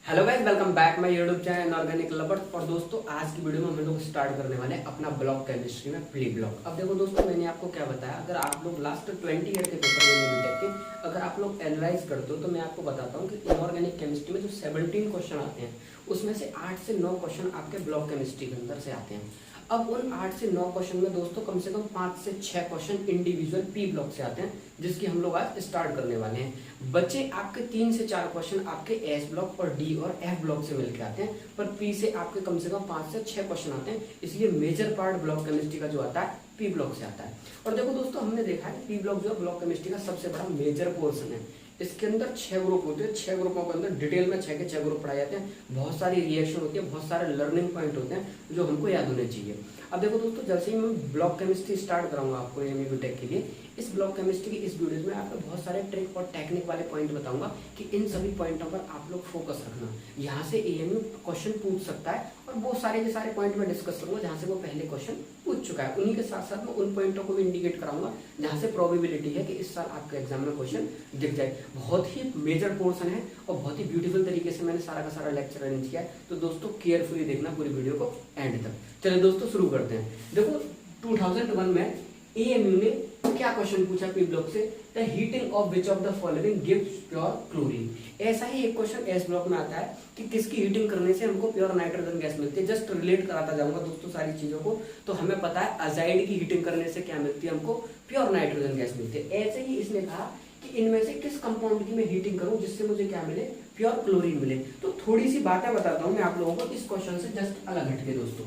Hello guys, welcome back my YouTube channel organic lover. और दोस्तों आज की वीडियो में हम लोग स्टार्ट करने वाले हैं अपना ब्लॉक केमिस्ट्री में प्री ब्लॉक। अब देखो दोस्तों, मैंने आपको क्या बताया, अगर आप लोग लास्ट 20 ईयर के पेपर में बीटेक के अगर आप लोग एनालाइज करते हो तो मैं आपको बताता हूँ कि इनऑर्गेनिक केमिस्ट्री में जो 17 क्वेश्चन आते हैं उसमें से 8 से 9 क्वेश्चन आपके ब्लॉक केमिस्ट्री के अंदर से आते हैं। अब उन 8 से 9 क्वेश्चन में दोस्तों कम से कम 5 से 6 क्वेश्चन इंडिविजुअल पी ब्लॉक से आते हैं, जिसकी हम लोग आज स्टार्ट करने वाले हैं। बच्चे आपके 3 से 4 क्वेश्चन आपके एस ब्लॉक और डी और एफ ब्लॉक से मिलकर आते हैं, पर पी से आपके कम 5 से 6 क्वेश्चन आते हैं। इसलिए मेजर पार्ट ब्लॉक केमिस्ट्री का जो आता है पी ब्लॉक से आता है। और देखो दोस्तों, हमने देखा है पी ब्लॉक जो है ब्लॉक केमिस्ट्री का सबसे बड़ा मेजर पोर्शन है। इसके अंदर 6 ग्रुप होते हैं, 6 ग्रुपों के अंदर डिटेल में 6 के 6 ग्रुप पढ़ाए जाते हैं। बहुत सारी रिएक्शन होती है, बहुत सारे लर्निंग पॉइंट होते हैं जो हमको याद होने चाहिए। अब देखो दोस्तों, जैसे ही मैं ब्लॉक केमिस्ट्री स्टार्ट कराऊंगा आपको एमई बीटेक के लिए, इस ब्लॉक केमिस्ट्री की इस वीडियो में आपको बहुत सारे ट्रिक और टेक्निक वाले पॉइंट बताऊंगा कि इन सभी पॉइंटों पर आप लोग फोकस रखना। यहाँ से एएमयू क्वेश्चन पूछ सकता है और वो सारे के सारे पॉइंट में डिस्कस करूंगा जहाँ से वो पहले क्वेश्चन पूछ चुका है। उन्हीं के साथ साथ मैं उन पॉइंटों को भी इंडिकेट कराऊंगा जहाँ से प्रोबेबिलिटी है कि इस साल आपके एग्जाम में क्वेश्चन दिख जाए। बहुत ही मेजर पोर्शन है और बहुत ही ब्यूटीफुल तरीके से मैंने सारा का सारा लेक्चर अरेंज किया है, तो दोस्तों केयरफुली देखना पूरी वीडियो को एंड तक। चलिए दोस्तों शुरू करते हैं। देखो 2001 में एएमयू ने क्या क्वेश्चन पूछा पी ब्लॉक से, the heating of which of the following gives pure chlorine. ऐसा ही एक क्वेश्चन एस ब्लॉक में आता है कि किसकी हीटिंग करने से हमको प्योर नाइट्रोजन गैस मिलती है। जस्ट रिलेट कराता जाऊंगा दोस्तों सारी चीजों को, तो हमें पता है अजाइड की हीटिंग करने से क्या मिलती है, हमको प्योर नाइट्रोजन गैस मिलती है। ऐसे ही इसने कहा कि इनमें से किस कंपाउंड की मैं हीटिंग करूं जिससे मुझे क्या मिले, प्योर क्लोरीन मिले। तो थोड़ी सी बातें बताता हूं मैं आप लोगों को इस क्वेश्चन से जस्ट अलग हटके। दोस्तों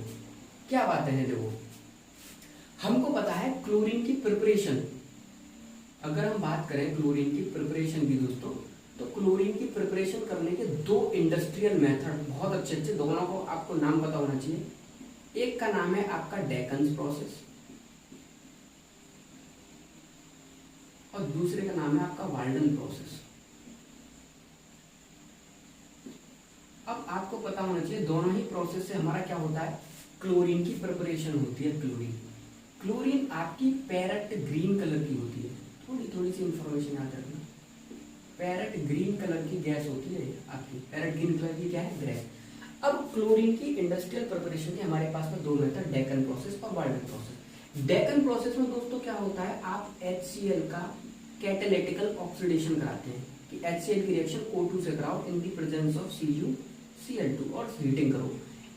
क्या बातें हैं, देखो हमको पता है क्लोरीन की प्रिपरेशन। अगर हम बात करें क्लोरीन की प्रिपरेशन की दोस्तों, तो क्लोरीन की प्रिपरेशन करने के 2 इंडस्ट्रियल मेथड बहुत अच्छे अच्छे, दोनों को आपको नाम पता होना चाहिए। एक का नाम है आपका डेकन्स प्रोसेस और दूसरे का नाम है आपका वाल्डन प्रोसेस। अब आपको पता होना चाहिए दोनों ही प्रोसेस से हमारा क्या होता है, क्लोरीन की प्रिपरेशन होती है। क्लोरीन आपकी पैरेट ग्रीन कलर की होती है। थोड़ी सी इंफॉर्मेशन याद रखना, पैरेट ग्रीन कलर की गैस होती है आपकी, पैरेट ग्रीन कलर की क्या है, गैस। अब क्लोरीन की इंडस्ट्रियल प्रिपरेशन के हमारे पास में 2 मेथड, डेकन प्रोसेस और वाल्डन प्रोसेस। डेकन प्रोसेस में दोस्तों क्या होता है, आप HCl का कैटालिटिकल ऑक्सीडेशन कराते हैं कि HCl की रिएक्शन O2 से कराओ in the presence of CuCl2 और हीटिंग करो।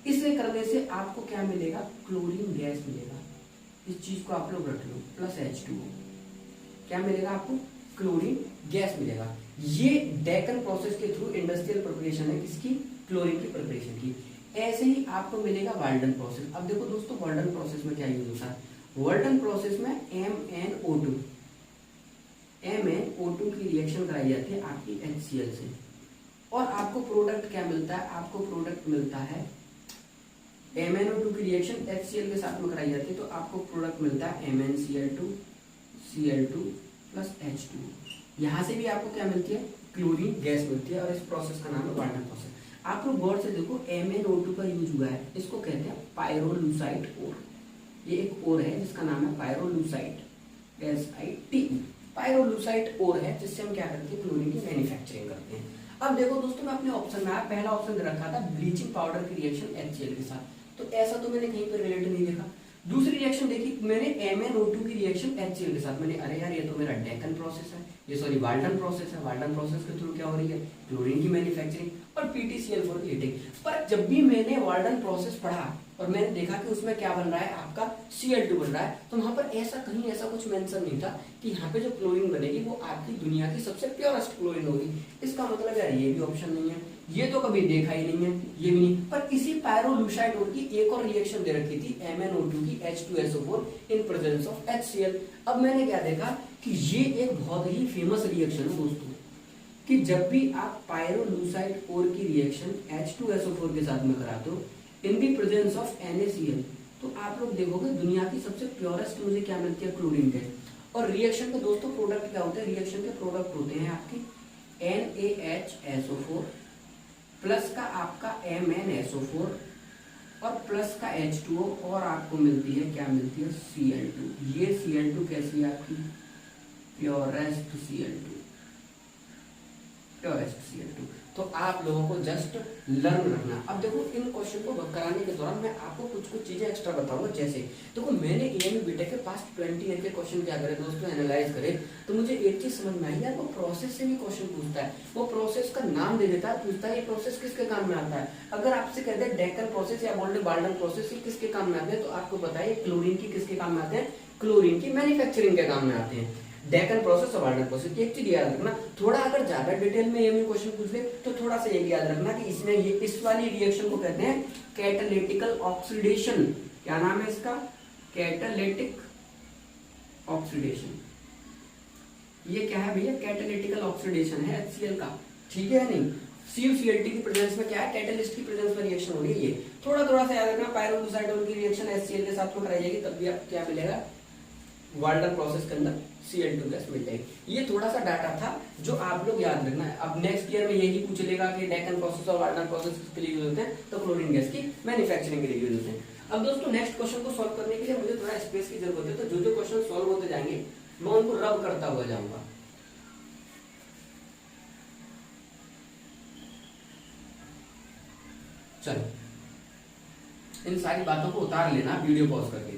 इसे करने से आपको क्या मिलेगा, क्लोरीन गैस मिलेगा। इस चीज को आप लोग रख लो, प्लस H2O क्या मिलेगा आपको, क्लोरीन गैस मिलेगा। ये डेकन प्रोसेस के थ्रू इंडस्ट्रियल प्रिपरेशन है किसकी, क्लोरीन की प्रिपरेशन की। ऐसे ही आपको मिलेगा वाल्डन प्रोसेस। अब देखो दोस्तों, वाल्डन प्रोसेस में क्या यूज होता है, वाल्डन प्रोसेस में MnO2 की रिएक्शन कराई जाती है आपकी HCl से, और आपको प्रोडक्ट क्या मिलता है, आपको प्रोडक्ट मिलता है MnO2 की रिएक्शन HCl के साथ में कराई जाती है, तो आपको प्रोडक्ट मिलता है MnCl2 Cl2 प्लस H2। यहाँ से भी आपको क्या मिलती है, क्लोरीन गैस मिलती है, और इस प्रोसेस का नाम है वाल्डन प्रोसेस। आप लोग गौर से देखो, MnO2 का यूज हुआ है, इसको कहते हैं पायरोलूसाइड ओर। ये एक ओर है जिसका नाम है पायरोलूसाइड, SIT। पायरोलूसाइड ओर है जिससे हम क्या करते हैं, क्लोरीन की मैन्युफैक्चरिंग करते हैं। अब देखो दोस्तों, मैं अपने ऑप्शन में पहला ऑप्शन दे रखा था ब्लीचिंग पाउडर की रिएक्शन HCl के साथ, तो ऐसा तो मैंने कहीं पर रिलेट नहीं देखा। दूसरी रिएक्शन देखी मैंने MnO2 की रिएक्शन HCl के साथ, मैंने अरे यार ये तो मेरा डेकन प्रोसेस है, ये सॉरी वाल्डन प्रोसेस है। वाल्डन प्रोसेस के थ्रू क्या हो रही है, क्लोरीन की मैन्युफैक्चरिंग और PtCl4 की हीटिंग। पर जब भी मैंने वाल्डन प्रोसेस पढ़ा और मैंने देखा कि उसमें क्या बन रहा है, आपका Cl2 बन रहा है, तो वहां पर ऐसा कुछ मेंशन नहीं था कि यहाँ पे जो क्लोरीन बनेगी वो आपकी दुनिया की सबसे प्योरेस्ट क्लोरीन होगी। इसका मतलब यार ये भी ऑप्शन नहीं है, ये तो कभी देखा ही नहीं है, ये भी नहीं। पर इसी पायरोलूसाइड ओर की एक और रिएक्शन दे रखी थी MnO2 की H2SO4 in presence of HCl। अब मैंने क्या देखा कि ये एक बहुत ही फेमस रिएक्शन है दोस्तों, कि जब भी आप पायरोलूसाइड ओर की रिएक्शन H2SO4 के साथ में कराते हो इन दी प्रेजेंस ऑफ NaCl, तो आप लोग देखोगे दुनिया की सबसे प्योरेस्ट मुझे क्या मिलती है, क्लोरीन गैस। और रिएक्शन के दोस्तों प्रोडक्ट क्या होते हैं, रिएक्शन के प्रोडक्ट होते हैं आपकी NaHSO4 प्लस का आपका MnSO4 और प्लस का H2O, और आपको मिलती है क्या मिलती है, Cl2। ये Cl2 कैसी है आपकी, प्योरेस्ट Cl2, प्योरेस्ट Cl2। तो आप लोगों को जस्ट लर्न रखना। अब देखो इन क्वेश्चन को कराने के दौरान मैं आपको कुछ कुछ चीजें एक्स्ट्रा बताऊंगा। जैसे देखो मैंने एएमयू बीटेक के पास्ट 20 ईयर के क्वेश्चन क्या करे दोस्तों, एनालाइज करे, तो मुझे एक चीज समझ में आई यार, वो प्रोसेस से भी क्वेश्चन पूछता है, वो प्रोसेस का नाम दे देता है, पूछता है ये प्रोसेस किसके काम में आता है। अगर आपसे कहते हैं डेक्कन प्रोसेस या बाल्डन प्रोसेस किसके काम में आते हैं, तो आपको बताइए क्लोरीन की किसके काम में आते हैं, क्लोरीन की मैन्युफैक्चरिंग के काम में आते हैं। डेक्कन प्रोसेस और बाल्डन प्रोसेस, एक चीज याद रखना, थोड़ा अगर ज्यादा डिटेल में ये क्वेश्चन पूछ ले तो थोड़ा सा ये याद रखना कि इसमें ये इस वाली रिएक्शन को कहते हैं कैटालिटिकल ऑक्सीडेशन। क्या नाम है इसका, कैटालिटिक ऑक्सीडेशन। ये क्या है भैया, कैटालिटिकल ऑक्सीडेशन है HCl का, ठीक है नहीं। CuCl2 की प्रेजेंस में क्या है, कैटलिस्ट की प्रेजेंस में रिएक्शन हो रही है। ये थोड़ा सा याद रखना, पायरोलुसाइडोल की रिएक्शन HCl के साथ में कराई जाएगी, तब भी आपको क्या मिलेगा, वाल्डन प्रोसेस के अंदर Cl2 गैस मिल जाएगी। ये थोड़ा सा डाटा था जो आप लोग याद रखना है। अब नेक्स्ट ईयर में यही पूछ लेगा कि डेक्कन प्रोसेस और वाल्डन प्रोसेस किसके लिए यूज होते हैं, तो क्लोरीन गैस की मैन्युफैक्चरिंग के लिए यूज होते हैं। अब दोस्तों नेक्स्ट क्वेश्चन को सॉल्व करने के लिए मुझे थोड़ा स्पेस की जरूरत है, तो जो जो क्वेश्चन सॉल्व होते जाएंगे मैं उनको रब करता हुआ जाऊंगा। चलो इन सारी बातों को उतार लेना वीडियो पॉज करके।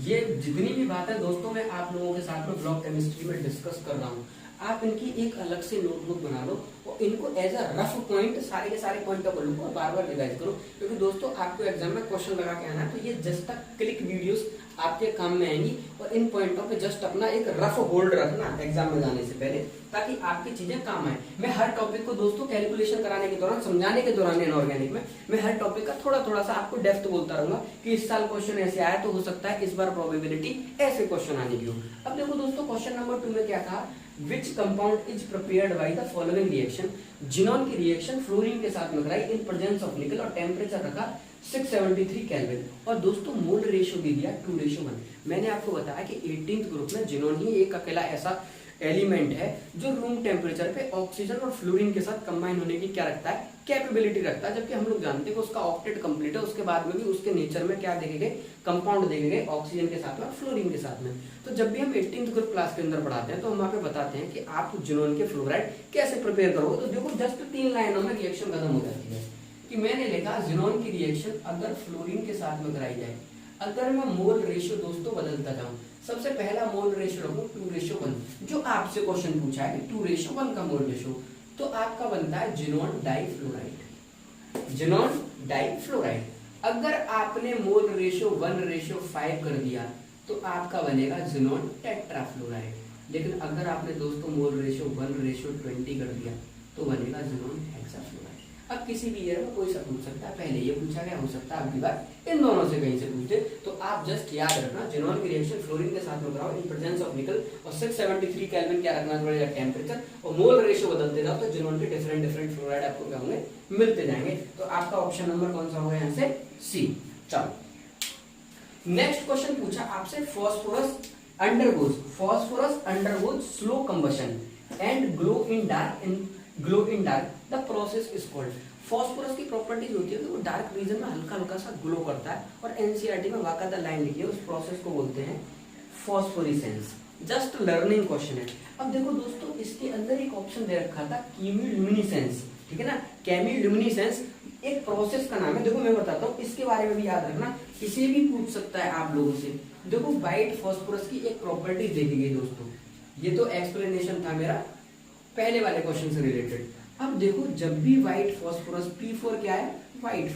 ये जितनी भी बात है दोस्तों मैं आप लोगों के साथ में ब्लॉक केमिस्ट्री में डिस्कस कर रहा हूँ, आप इनकी एक अलग से नोटबुक बना लो और इनको एज अ रफ पॉइंट सारे के सारे पॉइंट को लो और बार बार रिवाइज करो, क्योंकि दोस्तों आपको एग्जाम में क्वेश्चन लगा के आना है, तो ये जस्ट क्लिक वीडियोस आपके काम में आएंगी और इन पॉइंटों पे जस्ट अपना एक रफ होल्ड रखना एग्जाम में जाने से पहले, ताकि आपकी चीजें काम आए। मैं हर टॉपिक को दोस्तों कैलकुलेशन कराने के दौरान, समझाने के दौरान इनऑर्गेनिक में मैं हर टॉपिक का थोड़ा सा आपको डेप्थ बोलता रहूंगा कि इस साल क्वेश्चन ऐसे आया तो हो सकता है इस बार प्रोबेबिलिटी ऐसे क्वेश्चन आने की हो। अब देखो दोस्तों क्वेश्चन नंबर 2 में क्या कहा, which compound is prepared by the following reaction. Xenon की रिएक्शन फ्लोरीन के साथ में कराई इन प्रेजेंस ऑफ निकल और टेम्परेचर रखा 673 केल्विन और दोस्तों मोल रेशियो भी दिया 2:1। मैंने आपको बताया कि 18th ग्रुप में जिनोन ही एक अकेला ऐसा एलिमेंट है जो रूम टेम्परेचर पे ऑक्सीजन और फ्लोरीन के साथ कंबाइन होने की क्या रखता है, कैपेबिलिटी रखता है, जबकि हम लोग जानते हैं कि उसका ऑक्टेट कंप्लीट है। उसके बाद में भी उसके नेचर में क्या देखे गए, कंपाउंड देखे गए ऑक्सीजन के साथ में और फ्लोरीन के साथ में। तो जब भी हम 18th ग्रुप क्लास के अंदर पढ़ाते हैं तो हम वहां पे बताते हैं कि आप जिनोन के फ्लोराइड कैसे प्रिपेयर करोगे। तो देखो जस्ट 3 लाइनों में रिएक्शन खत्म हो जाती है कि मैंने लिखा जिनोन की रिएक्शन अगर फ्लोरीन के साथ में कराई जाए, अगर मैं मोल रेशियो दोस्तों बदलता जाऊं, सबसे पहला मोल रेशियो रखूं 2:1, जो आपसे क्वेश्चन पूछा है कि 2:1 का मोल रेशियो, तो आपका बनता है जिनोन डाइफ्लोराइड। जिनोन डाइफ्लोराइड अगर आपने मोल रेशियो 1:5 कर दिया तो आपका बनेगा जिनोन टेट्राफ्लोराइड। लेकिन अगर आपने दोस्तों मोल रेशियो 1:20 कर दिया तो बनेगा जिनोन हेक्साफ्लोराइड। अब किसी भी ईयर में कोई सा पूछ सकता है, पहले ये पूछा गया, हो सकता है अगली बार इन दोनों से कहीं से पूछे, तो आप जस्ट याद रखना जिनोन की रिएक्शन फ्लोरीन के साथ में कराओ इन प्रेजेंस ऑफ निकल और 673 केल्विन क्या रखना पड़ेगा, टेम्परेचर, और मोल रेशियो बदलते जाओ तो जिनोन के डिफरेंट फ्लोराइड आपको क्या होंगे, मिलते जाएंगे। तो आपका ऑप्शन नंबर कौन सा होगा यहाँ से, सी। चलो नेक्स्ट क्वेश्चन पूछा आपसे, phosphorus undergoes slow combustion and glow in dark the process is called. Phosphorus की प्रॉपर्टीज होती है कि वो डार्क रीजन में हल्का हल्का सा ग्लो करता है, और एनसीईआरटी में बाकायदा लाइन लिखी है, उस प्रोसेस को बोलते हैं फॉस्फोरेसेंस। जस्ट लर्निंग क्वेश्चन है। अब देखो दोस्तों इसके अंदर एक ऑप्शन दे रखा था केमिल्यूमिनेसेंस, ठीक है ना, केमिल्यूमिनेसेंस एक प्रोसेस का नाम है। देखो मैं बताता हूँ, इसके बारे में भी याद रखना, इसे भी पूछ सकता है आप लोगों से। देखो व्हाइट फास्फोरस की एक प्रॉपर्टी देखी गई दोस्तों, ये तो एक्सप्लेनेशन था मेरा पहले वाले क्वेश्चन से रिलेटेड। अब देखो जब भी व्हाइट फास्फोरस, P4 क्या है, व्हाइट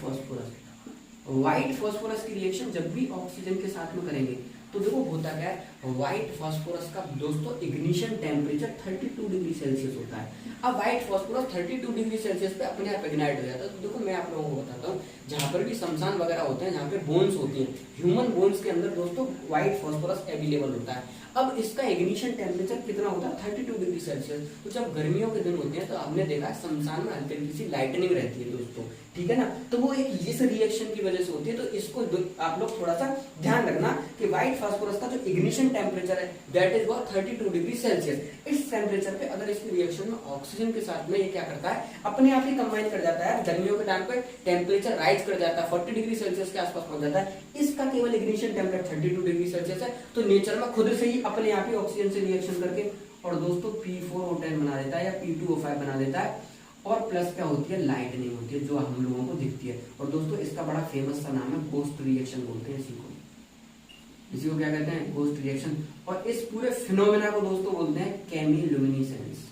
फास्फोरस की रिएक्शन जब भी ऑक्सीजन के साथ में करेंगे तो देखो होता क्या है, व्हाइट फास्फोरस का दोस्तों इग्निशन टेम्परेचर 32 डिग्री सेल्सियस होता है। अब व्हाइट फास्फोरस 32 डिग्री सेल्सियस पे अपने आप इग्नाइट हो जाता है। तो देखो मैं आप लोगों को बताता हूँ, जहां पर भी शमशान वगैरह होते हैं, जहाँ पे बोन्स होती हैं, ह्यूमन बोन्स के अंदर दोस्तों व्हाइट फास्फोरस अवेलेबल होता है। अब इसका इग्निशन टेम्परेचर कितना होता है, 32 डिग्री सेल्सियस। तो जब गर्मियों के दिन होते हैं तो आपने देखा शमशान में हल्की हल्की सी लाइटनिंग रहती है दोस्तों, ठीक है ना, तो वो एक इस रिएक्शन की वजह से होती है। तो इसको आप लोग थोड़ा सा ध्यान रखना कि व्हाइट फास्फोरस का जो इग्निशन टेम्परेचर है दैट इज 32 डिग्री सेल्सियस। इस टेम्परेचर पे अगर इसकी रिएक्शन में ऑक्सीजन के साथ में ये क्या करता है, अपने आप ही कंबाइन कर जाता है। गर्मियों के टाइम पे टेम्परेचर राइज कर जाता है, 40 डिग्री सेल्सियस के आसपास पहुंच जाता है। इसका केवल इग्निशन टेम्परेचर 32 डिग्री सेल्सियस है, तो नेचर में खुद से ही अपने आप ही ऑक्सीजन से रिएक्शन करके और दोस्तों P4O10 बना देता है या P2O5 बना देता है, और प्लस क्या होती है, लाइटनिंग होती है जो हम लोगों को दिखती है। और दोस्तों इसका बड़ा फेमस सा नाम है गोस्ट रिएक्शन बोलते हैं इसी को क्या कहते हैं, गोस्ट रिएक्शन। और इस पूरे फिनोमेना को दोस्तों बोलते हैं केमिल्यूमिनेसेंस।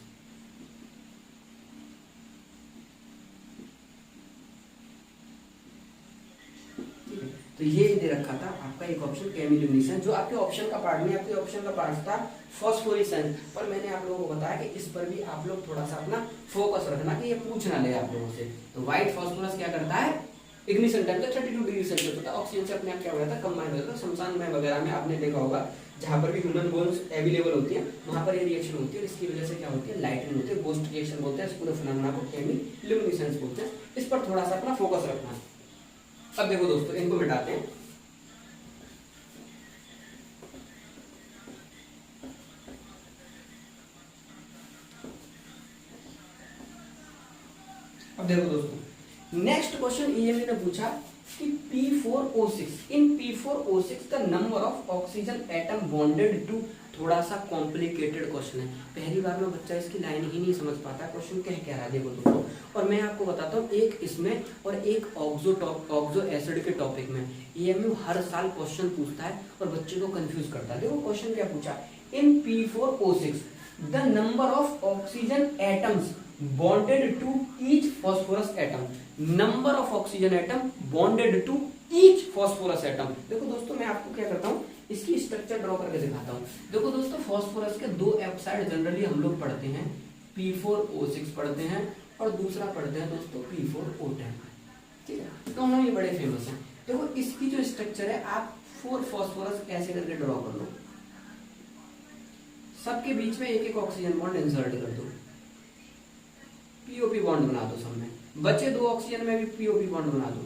तो ये दे रखा था आपका एक ऑप्शन केमिल्यूमिनेसेंस, जो आपके ऑप्शन का पार्ट नहीं, आपके ऑप्शन का पार्ट था फॉस्फोरेसेंस। पर मैंने आप लोगों को बताया कि इस पर भी आप लोग थोड़ा सा अपना फोकस रखना कि ये पूछ ना ले आप लोगों से। तो व्हाइट फॉस्फोरस क्या करता है, इग्निशन टाइम पे 32 डिग्री सेल्सियस होता है, ऑक्सीजन से अपने आप क्या हो जाता है, कंबाइन हो जाता है। शमशान में वगैरह में आपने देखा होगा जहां पर भी ह्यूमन बोन्स अवेलेबल होती है वहां पर ये रिएक्शन होती है, और इसकी वजह से क्या होती है, लाइटनिंग होती है, गोस्ट रिएक्शन बोलते हैं। इस पूरे फिनोमेना को केमिल्यूमिनेसेंस बोलते हैं। इस पर थोड़ा सा अपना फोकस रखना है। अब देखो दोस्तों इनको मिटाते हैं। अब देखो दोस्तों नेक्स्ट क्वेश्चन ईएमई ने पूछा कि P4O6 in P4O6 the number of oxygen atom bonded to, थोड़ा सा कॉम्प्लिकेटेड क्वेश्चन है, पहली बार में बच्चा इसकी लाइन ही नहीं समझ पाता क्वेश्चन कह रहा है। देखो दोस्तों, और मैं आपको बताता हूँ एक इसमें और एक ऑक्सो एसिड के टॉपिक में ईएमयू हर साल क्वेश्चन पूछता है और बच्चे को कंफ्यूज करता है। देखो क्वेश्चन क्या पूछा, in P4O6 the number of oxygen atoms bonded to each phosphorus atom, number of oxygen atom bonded to each phosphorus atom. देखो दोस्तों मैं आपको क्या करता हूँ, इसकी स्ट्रक्चर ड्रॉ करके दिखाता हूँ। देखो दोस्तों फॉस्फोरस के दो एप्साइड जनरली हम लोग पढ़ते हैं, P4O6 पढ़ते हैं और दूसरा पढ़ते हैं दोस्तों P4O10, ठीक है, दोनों ही बड़े फेमस हैं। देखो इसकी जो स्ट्रक्चर है आप 4 फॉस्फोरस ऐसे करके ड्रॉ कर लो, सबके बीच में एक एक ऑक्सीजन बॉन्ड इंसर्ट कर दो, पीओपी बॉन्ड बना दो सब में, बचे 2 ऑक्सीजन में भी पीओपी बॉन्ड बना दो।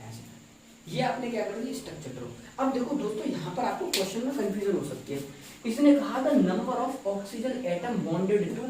ऐसे ये आपने क्या कर दिया, स्ट्रक्चर ड्रॉ। अब देखो दोस्तों यहाँ पर आपको क्वेश्चन में कंफ्यूजन हो सकती है। इसने कहा था number of oxygen atom bonded to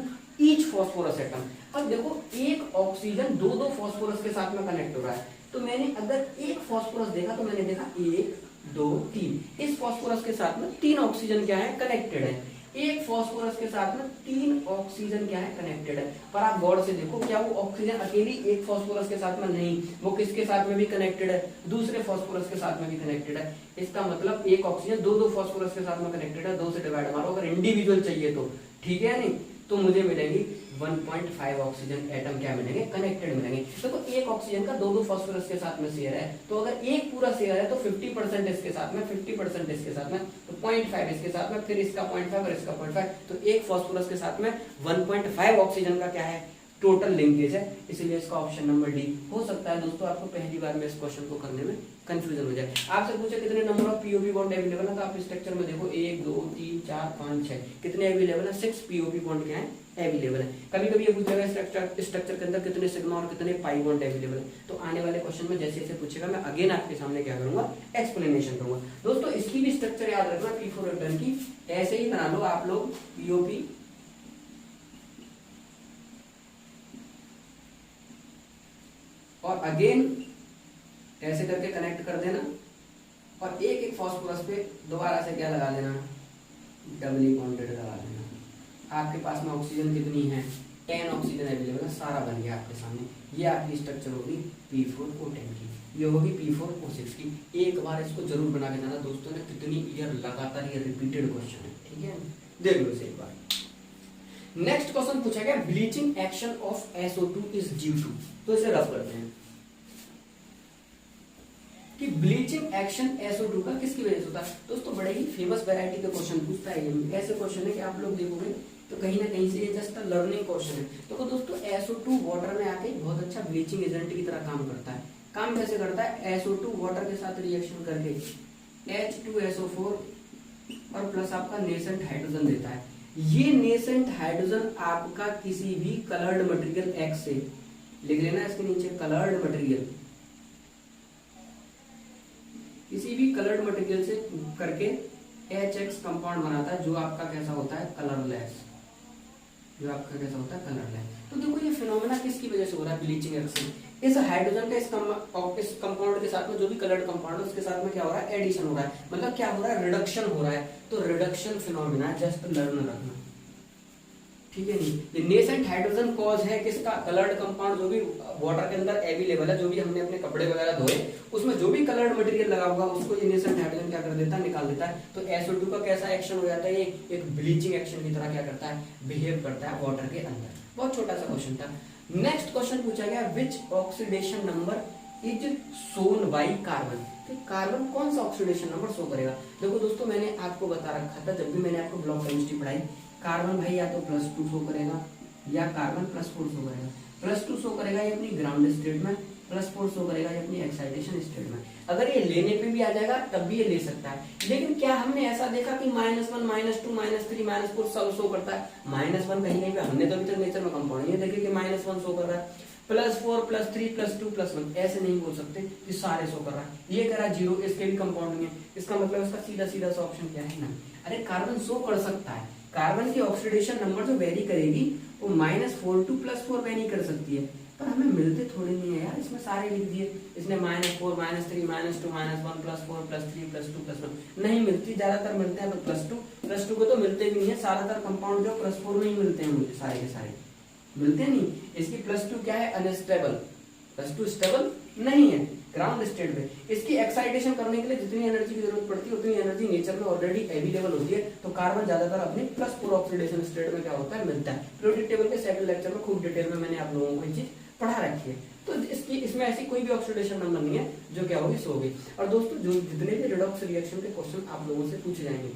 each phosphorus atom. अब देखो एक ऑक्सीजन 2-2 फॉस्फोरस के साथ में कनेक्ट हो रहा है, तो मैंने अगर एक फॉस्फोरस देखा तो मैंने देखा 1 2 3, इस फॉस्फोरस के साथ में 3 ऑक्सीजन क्या है, कनेक्टेड है। एक फॉस्फोरस के साथ में 3 ऑक्सीजन क्या है, कनेक्टेड है। पर आप गौर से देखो क्या वो ऑक्सीजन अकेली एक फॉस्फोरस के साथ में नहीं, वो किसके साथ में भी कनेक्टेड है, दूसरे फॉस्फोरस के साथ में भी कनेक्टेड है। इसका मतलब एक ऑक्सीजन 2-2 फॉस्फोरस के साथ में कनेक्टेड है, 2 से डिवाइड मारो, अगर इंडिविजुअल चाहिए तो ठीक है नहीं, तो मुझे मिलेंगी 1.5 ऑक्सीजन एटम क्या मिलेंगे, कनेक्टेड मिलेंगे। देखो एक ऑक्सीजन का 2-2 फॉस्फोरस के साथ में शेयर है, तो अगर एक पूरा शेयर है तो 50% इसके साथ में, 50% इसके साथ में, तो 0.5 इसके साथ में, फिर इसका 0.5 और इसका 0.5, तो एक फॉस्फोरस के साथ में 1.5 ऑक्सीजन का क्या है, टोटल लिंकेज है। इसलिए इसका ऑप्शन नंबर डी हो सकता है। दोस्तों आपको पहली बार में इस क्वेश्चन को करने में कंफ्यूजन हो जाए। आपसे पूछे कितने number of POP bond available है, तो आप स्ट्रक्चर में देखो 1 2 3 4 5 6 कितने अवेलेबल है, 6 पीओपी बॉन्ड क्या है, अवेलेबल है। कभी कभी ये पूछेगा स्ट्रक्चर के अंदर कितने सिग्मा और कितने पाई बॉन्ड अवेलेबल है, तो आने वाले क्वेश्चन में जैसे जैसे पूछेगा मैं अगेन आपके सामने क्या करूंगा, एक्सप्लेनेशन करूंगा। दोस्तों इसकी भी स्ट्रक्चर याद रखना, P4O10 की ऐसे ही बना लो आप लोग, पीओपी और अगेन ऐसे करके कनेक्ट कर देना, और एक एक फॉस्फोरस पे दोबारा से क्या लगा देना, डबली बॉन्डेड लगा देना। आपके पास में ऑक्सीजन कितनी है, 10 ऑक्सीजन अवेलेबल है, सारा बन गया आपके सामने। ये आपकी स्ट्रक्चर होगी P4O10 की, ये होगी P4O6 की। एक बार इसको जरूर बना के जाना दोस्तों ने, कितनी ईयर लगातार ये रिपीटेड क्वेश्चन है, ठीक है, देख लो इसे एक बार। नेक्स्ट क्वेश्चन पूछा गया, bleaching action of SO2 is due to, तो इसे रफ करते हैं कि ब्लीचिंग एक्शन SO2 का किसकी वजह से होता है। दोस्तों बड़े ही फेमस वैरायटी के क्वेश्चन पूछता है ये, ऐसे क्वेश्चन है कि आप लोग देखोगे तो कहीं ना कहीं से ये जस्ट लर्निंग क्वेश्चन है। तो दोस्तों SO2 वाटर में आके बहुत अच्छा ब्लीचिंग एजेंट की तरह काम करता है। काम कैसे करता है, SO2 वाटर के साथ रिएक्शन करके H2SO4 और प्लस आपका नेसेंट हाइड्रोजन देता है। ये नेसेंट हाइड्रोजन आपका किसी भी कलर्ड मटेरियल X से, लिख लेना इसके नीचे, कलर्ड मटेरियल, किसी भी कलर्ड मटेरियल से करके HX कंपाउंड बनाता है, जो आपका कैसा होता है, कलरलेस, जो आपका कैसा होता है, कलरलेस। तो देखो ये फिनोमेना किसकी वजह से हो रहा है, ब्लीचिंग एक्शन। इस हाइड्रोजन का इस कंपाउंड के साथ में जो भी कलर्ड कंपाउंड है उसके साथ में क्या हो रहा है, एडिशन हो रहा है, मतलब क्या हो रहा है, रिडक्शन हो रहा है। तो रिडक्शन फिनोमेना जस्ट लर्न रखना, ठीक है नहीं। ये नेसेंट हाइड्रोजन कॉज है किसका, कलर्ड कंपाउंड जो भी वाटर के अंदर अवेलेबल है, जो भी हमने अपने कपड़े वगैरह धोए उसमें जो भी कलर्ड मटेरियल लगा होगा उसको ये नेसेंट हाइड्रोजन क्या कर देता है, निकाल देता है। तो SO2 का कैसा एक्शन हो जाता है, ये एक ब्लीचिंग एक्शन की तरह क्या करता है, बिहेव करता है वाटर के अंदर। बहुत छोटा सा क्वेश्चन था। नेक्स्ट क्वेश्चन पूछा गया, which oxidation number is shown by carbon. Carbon कौन सा ऑक्सीडेशन नंबर शो करेगा। देखो दोस्तों मैंने आपको बता रखा था जब भी मैंने आपको ब्लॉक केमिस्ट्री पढ़ाई, कार्बन भाई या तो +2 शो करेगा या कार्बन +4 शो करेगा। +2 शो करेगा ये अपनी ग्राउंड स्टेट में, +4 शो करेगा ये अपनी एक्साइटेशन स्टेट में। अगर ये लेने पे भी आ जाएगा तब भी ये ले सकता है, लेकिन क्या हमने ऐसा देखा कि -1 -2 -3 -4 सब शो करता है। -1 कहीं पे हमने तो अभी तक नेचर में कंपाउंड ये देखे कि -1 शो कर रहा है, +4 +3 +2 +1 ऐसे नहीं बोल सकते कि सारे शो कर रहा है। ये कह रहा है 0, इसके भी कंपाउंड में, इसका मतलब इसका सीधा सीधा सा ऑप्शन क्या है ना। अरे कार्बन शो कर सकता है, कार्बन की ऑक्सीडेशन नंबर जो वेरी करेगी वो -4 to +4 वेरी कर सकती है, पर हमें मिलते थोड़े नहीं है यार। इसमें सारे लिख दिए, इसने -4 -3 -2 -1 +4 +3 +2 +1 नहीं मिलती, ज्यादातर मिलते हैं +2 को तो मिलते भी नहीं है। ज्यादातर कंपाउंड जो +4 में ही मिलते हैं मुझे, सारे के सारे मिलते नहीं। इसकी +2 क्या है, अनस्टेबल, +2 स्टेबल नहीं है ग्राउंड स्टेट में। इसकी एक्साइटेशन करने के लिए जितनी एनर्जी की जरूरत पड़ती है उतनी एनर्जी नेचर में ऑलरेडी अवेलेबल होती है। तो कार्बन ज्यादातर अपने +4 ऑक्सीडेशन स्टेट में क्या होता है, मिलता है। पीरियोडिक टेबल के सेकंड लेक्चर में खूब डिटेल में मैंने आप लोगों को ये चीज पढ़ा रखी है। तो इसमें ऐसी कोई भी ऑक्सीडेशन नंबर नहीं है जो क्या होगी, सो होगी। और दोस्तों जो जितने भी रिडॉक्स रिएक्शन के क्वेश्चन आप लोगों से पूछे जाएंगे,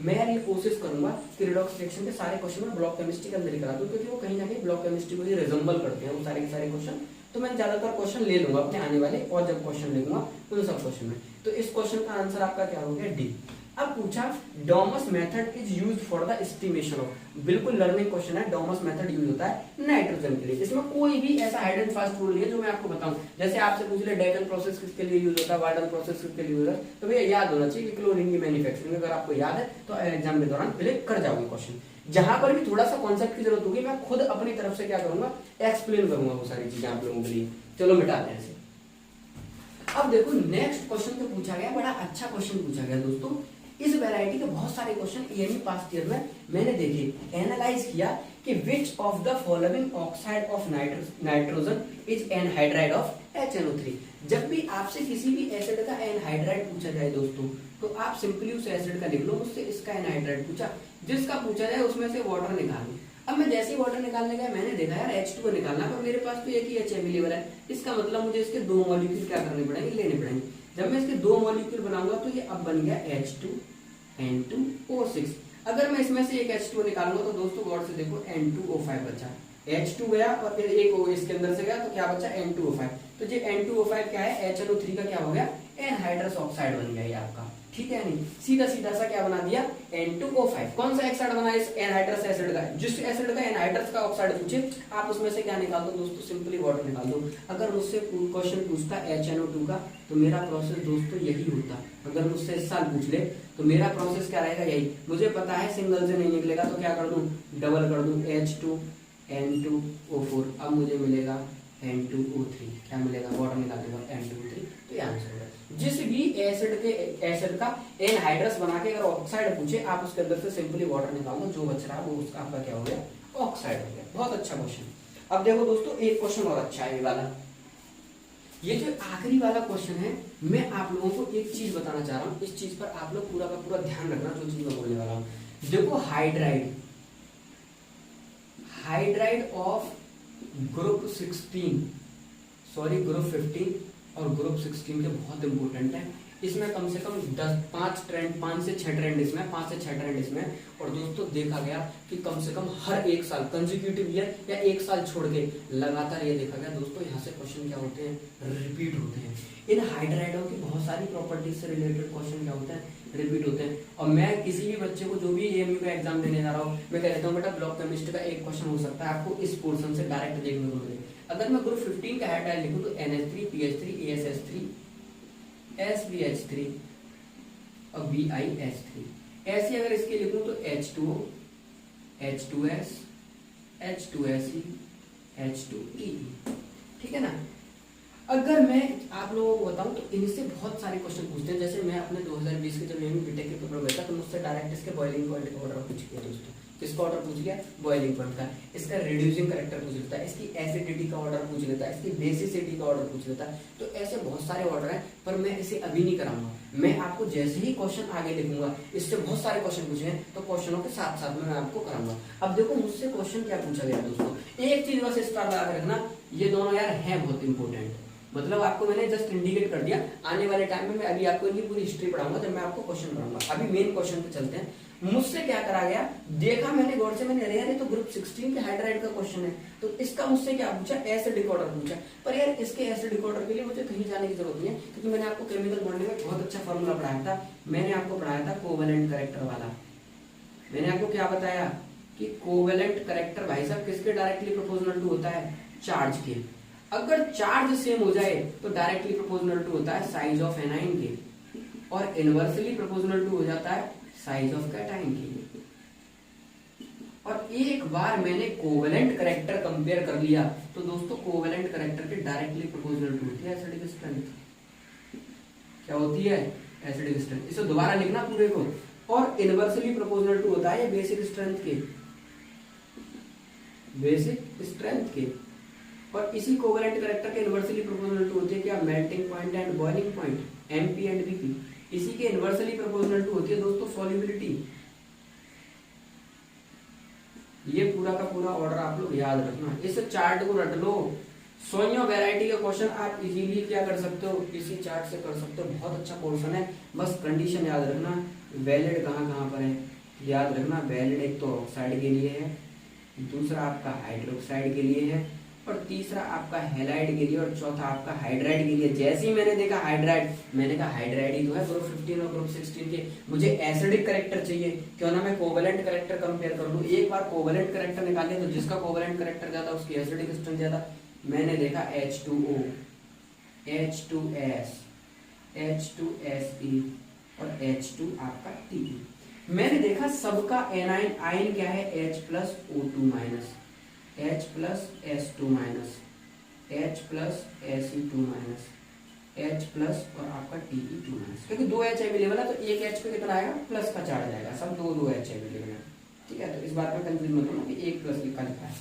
मैं ये कोशिश करूंगा कि रिडॉक्स रिएक्शन के सारे क्वेश्चन में ब्लॉक केमिस्ट्री के अंदर ही करा दूं, क्योंकि वो कहीं ना कहीं ब्लॉक केमिस्ट्री को ही रिजेंबल करते हैं वो सारे के सारे क्वेश्चन। तो मैं ज्यादातर क्वेश्चन ले लूंगा अपने आने वाले, और जब क्वेश्चन लिखूंगा उन सब क्वेश्चन में। तो इस क्वेश्चन का आंसर आपका क्या हो गया, डी। अब पूछा Dumas method is used for the estimation of, बिल्कुल लर्निंग क्वेश्चन है। डॉमस मेथड यूज होता है नाइट्रोजन के लिए। इसमें कोई भी ऐसा हार्ड एंड फास्ट रूल नहीं है जो मैं आपको बताऊं। जैसे आपसे पूछ ले डेकन प्रोसेस किसके लिए यूज होता है, वार्डन प्रोसेस किसके लिए यूज होता है, तो भैया याद होना चाहिए कि क्लोरीन की मैन्युफैक्चरिंग। अगर आपको याद है तो एग्जाम के दौरान क्लिक कर जाओगे क्वेश्चन। जहां पर भी थोड़ा सा कॉन्सेप्ट की जरूरत होगी मैं खुद अपनी तरफ से क्या करूंगा, एक्सप्लेन करूंगा वो सारी चीजें आप लोगों के लिए। चलो मिटाते हैं इसे। अब देखो नेक्स्ट क्वेश्चन जो पूछा गया, बड़ा अच्छा क्वेश्चन पूछा गया दोस्तों। इस वैरायटी के बहुत सारे क्वेश्चन ईएमई पास्ट ईयर में मैंने देखे, एनालाइज किया कि विच of the following oxide of nitrogen is anhydride of HNO3। जब भी आपसे किसी भी एसिड का एनहाइड्राइड पूछा जाए दोस्तों, तो आप सिंपली उस एसिड का लिख लो। मुझसे इसका एनहाइड्राइड पूछा, जिसका पूछा जाए उसमें से वाटर निकालो। अब मैं जैसे ही वाटर निकालने गया मैंने देखा यार H2 निकालना, पर मेरे पास तो एक ही H अवेलेबल है। इसका मतलब मुझे इसके 2 मॉलिक्यूल क्या करने पड़ेंगे, लेने पड़ेंगे। जब मैं इसके 2 मॉलिक्यूल बनाऊंगा तो ये अब बन गया H2N2O6। अगर मैं इसमें से एक H2 निकालूंगा तो दोस्तों गौर से देखो N2O5 बचा। H2 गया और फिर एक O इसके अंदर से गया तो क्या बचा, N2O5। तो ये N2O5 क्या है, HNO3 का क्या हो गया, एनहाइड्रस ऑक्साइड बन गया ये आपका। ठीक है नहीं, सीधा सीधा सा क्या बना दिया, N2O5। कौन सा ऑक्साइड बना इस एनहाइड्रस एसिड का, जिस एसिड का एनहाइड्रस का ऑक्साइड पूछे आप उसमें से क्या निकाल दो दोस्तों, सिंपली वाटर निकाल दो। अगर मुझसे क्वेश्चन पूछता HNO2 का तो मेरा प्रोसेस दोस्तों यही होता। अगर मुझसे इस साल पूछ ले तो मेरा प्रोसेस क्या रहेगा, यही। मुझे पता है सिंगल से नहीं निकलेगा तो क्या कर दूं, डबल कर दूं, H2N2O4। अब मुझे मिलेगा N2O3। क्या मिलेगा, वाटर निकालने का N2O3। तो ये आंसर होगा। जिस भी एसिड का एनहाइड्रस बना के अगर ऑक्साइड पूछे आप उसके अंदर से सिंपली वाटर निकाल दो, जो बच रहा है वो उसका आपका क्या हो गया, ऑक्साइड हो गया। बहुत अच्छा क्वेश्चन। अब देखो दोस्तों एक क्वेश्चन और अच्छा है ये वाला। ये जो आखिरी वाला क्वेश्चन है, मैं आप लोगों को एक चीज बताना चाह रहा हूँ। इस चीज पर आप लोग पूरा का पूरा ध्यान रखना जो चीज मैं बोलने वाला हूँ। देखो हाइड्राइड ऑफ ग्रुप 15 और ग्रुप 16 के बहुत इंपॉर्टेंट है। इसमें कम से कम 5 से 6 ट्रेंड इसमें। और दोस्तों देखा गया कि कम से कम हर एक साल कंसेक्यूटिव ईयर या एक साल छोड़ के लगातार ये देखा गया दोस्तों, यहाँ से क्वेश्चन क्या होते हैं, रिपीट होते हैं। इन हाइड्राइडों की बहुत सारी प्रॉपर्टीज से रिलेटेड क्वेश्चन क्या होते हैं, रिपीट होते हैं। और मैं किसी भी बच्चे को जो भी एएमयू का एग्जाम देने जा रहा हूँ, मैं कह देता हूँ बेटा ब्लॉक केमिस्ट्री का एक क्वेश्चन हो सकता है आपको इस पोर्शन से डायरेक्ट देखने को मिले। अगर मैं ग्रुप 15 का हाइड्राइड लिखूं तो NH3 PH3 ASH3 SVH3 और BiH3। ऐसे अगर इसके लिखूं तो H2O H2S H2Se H2E। ठीक है ना। अगर मैं आप लोगों को बताऊं तो इनसे बहुत सारे क्वेश्चन पूछते हैं। जैसे मैं अपने 2020 के जब एमयू बीटेक के पेपर में था तो मुझसे डायरेक्ट इसके बॉइलिंग पॉइंट का ऑर्डर पूछ किया दोस्तों, किसका ऑर्डर पूछ लिया, बॉइलिंग पॉइंट का। इसका रिड्यूसिंग करेक्टर पूछ लेता है, इसकी एसिडिटी का ऑर्डर पूछ लेता है, इसकी बेसिसिटी का ऑर्डर पूछ लेता है। तो ऐसे बहुत सारे ऑर्डर हैं, पर मैं इसे अभी नहीं कराऊंगा। मैं आपको जैसे ही क्वेश्चन आगे लिखूंगा, इससे बहुत सारे क्वेश्चन पूछे हैं, तो क्वेश्चनों के साथ साथ में मैं आपको कराऊंगा। अब देखो मुझसे क्वेश्चन क्या पूछा गया दोस्तों, एक चीज बस स्टार लगा के रखना, ये दोनों यार हैं बहुत इंपॉर्टेंट। मतलब आपको मैंने जस्ट इंडिकेट कर दिया, आने वाले टाइम में मैं अभी आपको इनकी पूरी हिस्ट्री पढ़ाऊंगा जब मैं आपको क्वेश्चन पढ़ाऊंगा। अभी मेन क्वेश्चन पे चलते हैं। मुझसे क्या करा गया, देखा मैंने गौर से, मैंने अरे यार ये तो ग्रुप 16 के हाइड्राइड का क्वेश्चन है, तो इसका मुझसे क्या पूछा, एसिडिक ऑर्डर पूछा। पर यार इसके एसिडिक ऑर्डर के लिए मुझे कहीं जाने की जरूरत नहीं है, क्योंकि मैंने आपको केमिकल बॉन्डिंग में बहुत अच्छा फॉर्मूला पढ़ाया था। मैंने आपको पढ़ाया था कोवेलेंट करेक्टर वाला। मैंने आपको क्या बताया कि कोवेलेंट करेक्टर भाई साहब किसके डायरेक्टली प्रोपोर्शनल टू होता है, चार्ज के। अगर चार्ज सेम हो जाए तो डायरेक्टली प्रोपोर्शनल टू होता है साइज ऑफ एनाइन के, और इनवर्सली प्रोपोर्शनल टू हो जाता है साइज ऑफ कैटाइन की। और एक बार मैंने कोवेलेंट करेक्टर कंपेयर कर लिया, तो दोस्तों कोवेलेंट करेक्टर के डायरेक्टली प्रोपोर्शनल टू होती है एसिडिक स्ट्रेंथ। क्या होती है, एसिडिक स्ट्रेंथ। इसे दोबारा लिखना पूरे को। और इनवर्सली प्रोपोर्शनल टू होता है बेसिक स्ट्रेंथ के, बेसिक स्ट्रेंथ के। और इसी कोवेलेंट करेक्टर के इनवर्सली प्रोपोर्शनल टू होती है क्या, melting point and boiling point, MP and BP. इसी के इनवर्सली प्रोपोर्शनल टू होती है दोस्तों सॉल्युबिलिटी। ये पूरा का पूरा ऑर्डर आप लोग याद रखना, इस चार्ट को रट लो। सोइयों वैरायटी का क्वेश्चन आप इजीली क्या कर सकते हो, इसी चार्ट से कर सकते हो। बहुत अच्छा पोर्शन है, बस कंडीशन याद रखना। वैलिड कहाँ पर है याद रखना। वैलिड एक तो ऑक्साइड के लिए है, दूसरा आपका हाइड्रोक्साइड के लिए है, और तीसरा आपका हैलाइड के लिए, और चौथा आपका हाइड्राइड के लिए। जैसे ही मैंने देखा हाइड्राइड, मैंने कहा हाइड्राइड ही तो है ग्रुप 15 और ग्रुप 16 के, मुझे एसिडिक करेक्टर चाहिए, क्यों ना मैं कोवेलेंट करेक्टर कंपेयर कर लूं। एक बार कोवेलेंट करेक्टर निकाल लिया तो जिसका कोवेलेंट करेक्टर ज्यादा उसकी एसिडिक स्ट्रेंथ ज्यादा। मैंने देखा H2O, H2S, H2Se और H2 आपका Te। मैंने देखा सबका एनाइन आयन क्या है, H+O2-, H+S2-, H+Se2-, H+ और आपका Te2-, क्योंकि 2 H अवेलेबल है तो एक H पे कितना आएगा, प्लस का चार्ज आएगा। सब दो H अवेलेबल है, ठीक है। तो इस बात में कंफ्यूज मत होना कि एक प्लस लिखा है।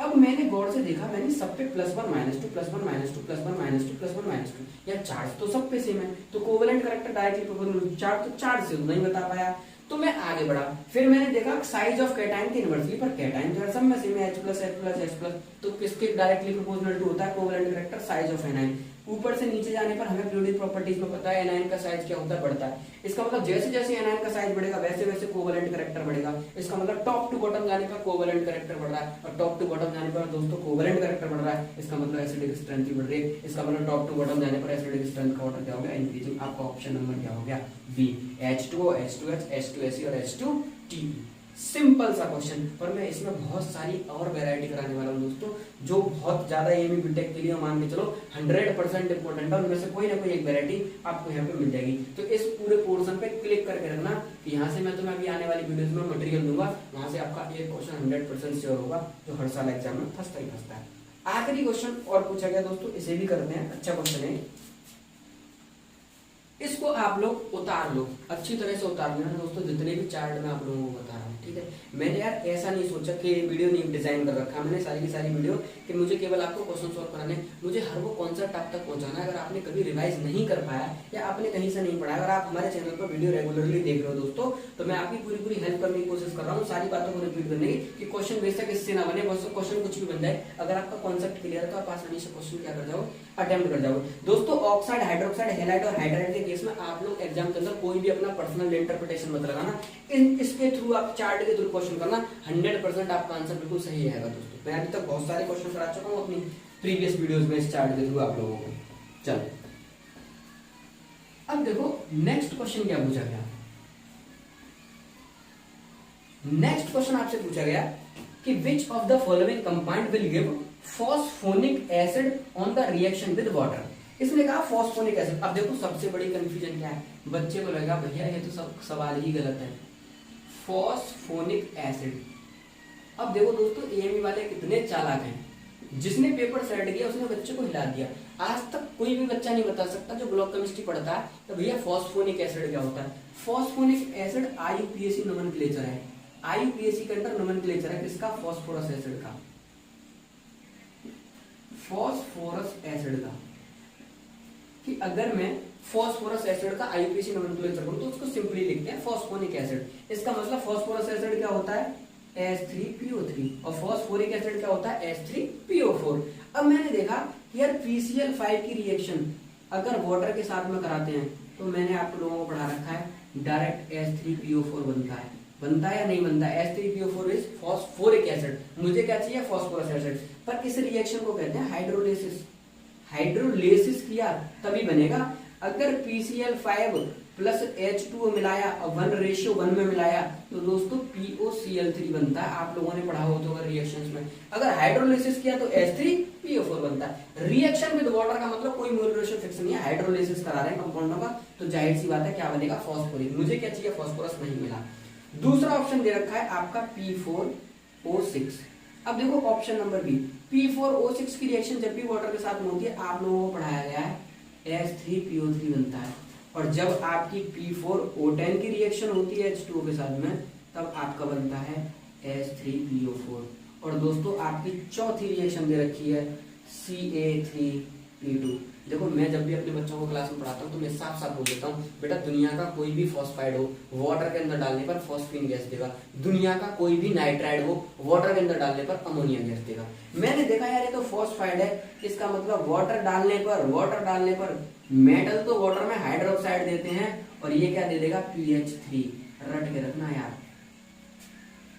अब मैंने गौर से देखा, मैंने सब पे +1 -2 +1 -2 +1 -2 +1 -2, या चार्ज तो सब पे सेम है, तो covalent character directly proportional charge, तो चार्ज से नहीं बता पाया। तो मैं आगे बढ़ा, फिर मैंने देखा साइज ऑफ कैटाइन के इनवर्सली, पर कैटाइन जो है सब में सेम है, H+H+H+, तो किसके डायरेक्टली प्रोपोर्शनल टू होता है, covalent character size of anion. ऊपर से नीचे जाने पर हमें पीरियोडिक प्रॉपर्टीज में पता है एनाइन का साइज क्या होता है, बढ़ता है। इसका मतलब जैसे जैसे एनाइन का साइज बढ़ेगा वैसे वैसे कोवेलेंट करेक्टर बढ़ेगा। इसका मतलब टॉप टू बॉटम जाने पर कोवेलेंट करेक्टर बढ़ रहा है, और टॉप टू बॉटम जाने पर दोस्तों कोवेलेंट करेक्टर बढ़ रहा है। इसका मतलब एसिडिक स्ट्रेंथ भी बढ़ रही है। इसका मतलब टॉप टू बॉटम जाने पर एसिडिक स्ट्रेंथ का ऑर्डर क्या हो गया, इंक्रीजिंग। आपका ऑप्शन नंबर क्या हो गया, बी, H2O, H2H, H2Se और H2Te। सिंपल सा क्वेश्चन, पर मैं इसमें बहुत सारी और वैरायटी कराने वाला हूँ दोस्तों, जो बहुत ज्यादा एमई बीटेक के लिए मान के चलो 100% इंपॉर्टेंट है। उनमें से कोई ना कोई एक वैरायटी आपको यहाँ पे मिल जाएगी। तो इस पूरे पोर्शन पे क्लिक करके रखना कि यहाँ से मैं तुम्हें अभी आने वाली वीडियोस में मटेरियल दूंगा, वहां से आपका एक क्वेश्चन 100% श्योर होगा, जो हर साल एग्जाम में फंसता ही फंसता है। आखिरी क्वेश्चन और पूछा गया दोस्तों, इसे भी करते हैं, अच्छा क्वेश्चन है। इसको आप लोग उतार लो, अच्छी तरह से उतार लेना दोस्तों, जितने भी चार्ट में आप लोगों को बता रहा हूँ, ठीक है। मैंने यार ऐसा नहीं सोचा कि वीडियो नहीं डिजाइन कर रखा मैंने सारी की सारी वीडियो कि मुझे केवल आपको क्वेश्चन सॉल्व कराने, मुझे हर वो कॉन्सेप्ट आप तक पहुंचाना है। अगर आपने कभी रिवाइज नहीं कर पाया या आपने कहीं से नहीं पढ़ा, अगर आप हमारे चैनल पर वीडियो रेगुलरली देख रहे हो दोस्तों, तो मैं आपकी पूरी पूरी हेल्प करने की कोशिश कर रहा हूँ, सारी बातों को रिपीट करने की, कि क्वेश्चन बेशक इससे ना बने, क्वेश्चन कुछ भी बन जाए, अगर आपका कॉन्सेप्ट क्लियर है तो आप आसानी से क्वेश्चन क्या कर जाओ, अटेम्प्ट कर जाओ दोस्तों। ऑक्साइड, हाइड्रोक्साइड, हैलाइड और हाइड्राइड के केस में आप लोग एग्जाम के अंदर कोई भी अपना पर्सनल इंटरप्रिटेशन मत लगाना, इसके थ्रू आप चार्ट के थ्रू क्वेश्चन करना, 100% आपका आंसर बिल्कुल सही आएगा दोस्तों। मैं अभी तक बहुत सारे क्वेश्चन करा चुका हूँ अपनी प्रीवियस वीडियोस में इस चार्ट के थ्रू आप लोगों को। चलो अब देखो नेक्स्ट क्वेश्चन क्या पूछा गया। नेक्स्ट क्वेश्चन आपसे पूछा गया कि विच of the following compound will give phosphonic acid on the reaction with water. इसने कहा फॉस्फोनिक एसिड। अब देखो सबसे बड़ी कंफ्यूजन क्या है, बच्चे को लगेगा भैया ये तो सब सवाल ही गलत है, फॉस्फोनिक एसिड। अब देखो दोस्तों एएमई वाले कितने चालाक हैं, जिसने पेपर सेट किया उसने बच्चे को हिला दिया। आज तक कोई भी बच्चा नहीं बता सकता जो ब्लॉक केमिस्ट्री पढ़ता है तो भैया फॉस्फोनिक एसिड क्या होता है। फॉस्फोनिक एसिड IUPAC नोमेनक्लेचर है, IUPAC के अंदर नोमेनक्लेचर है किसका, फास्फोरस एसिड का, फास्फोरस एसिड का, कि अगर मैं फास्फोरस एसिड का IUPAC नोमेनक्लेचर करूं तो उसको सिंपली लिखते हैं फास्फोनिक एसिड। इसका मतलब फास्फोरस एसिड क्या होता है, H3PO3, और फास्फोरिक एसिड क्या होता है, H3PO4। अब मैंने देखा यार PCl5 की रिएक्शन अगर वाटर के साथ में कराते हैं तो मैंने आप लोगों को पढ़ा रखा है डायरेक्ट H3PO4 बनता है या नहीं बनता है। H3PO4 इज फास्फोरिक एसिड, मुझे क्या चाहिए, फास्फोरस एसिड। पर इस रिएक्शन को कहते हैं हाइड्रोलिसिस। हाइड्रोलिसिस किया तभी बनेगा। अगर PCl5 प्लस H2O मिलाया और 1:1 में मिलाया तो दोस्तों POCl3 बनता है। आप लोगों ने पढ़ा हो तो अगर रिएक्शंस में अगर हाइड्रोलिसिस किया तो H3PO4 बनता है। रिएक्शन विद वाटर का मतलब कोई मोल रेशियो फिक्स नहीं है, हाइड्रोलिसिस करा रहे हैं कंपाउंडों का, तो जाहिर सी बात है क्या बनेगा, फास्फोरिक। मुझे क्या चाहिए, फास्फोरस नहीं मिला। दूसरा ऑप्शन दे रखा है आपका P4O6। अब देखो ऑप्शन नंबर बी, P4O6 की रिएक्शन जब भी वाटर के साथ में होती है आप लोगों को पढ़ाया गया है H3PO3 बनता है, और जब आपकी P4O10 की रिएक्शन होती है H2O के साथ में तब आपका बनता है H3PO4। और दोस्तों आपकी चौथी रिएक्शन दे रखी है Ca3P2। देखो मैं जब भी अपने बच्चों को क्लास में पढ़ाता हूँ तो मैं साफ साफ बोल देता हूँ, बेटा दुनिया का कोई भी फॉस्फाइड हो वाटर के अंदर डालने पर फॉस्फीन गैस देगा, दुनिया का कोई भी नाइट्राइड हो वाटर के अंदर डालने पर अमोनिया गैस देगा। मैंने देखा यार ये तो फॉस्फाइड है, इसका मतलब वाटर डालने पर मेटल तो वाटर में हाइड्रोक्साइड देते हैं और ये क्या दे देगा, PH3। रट के रखना यार,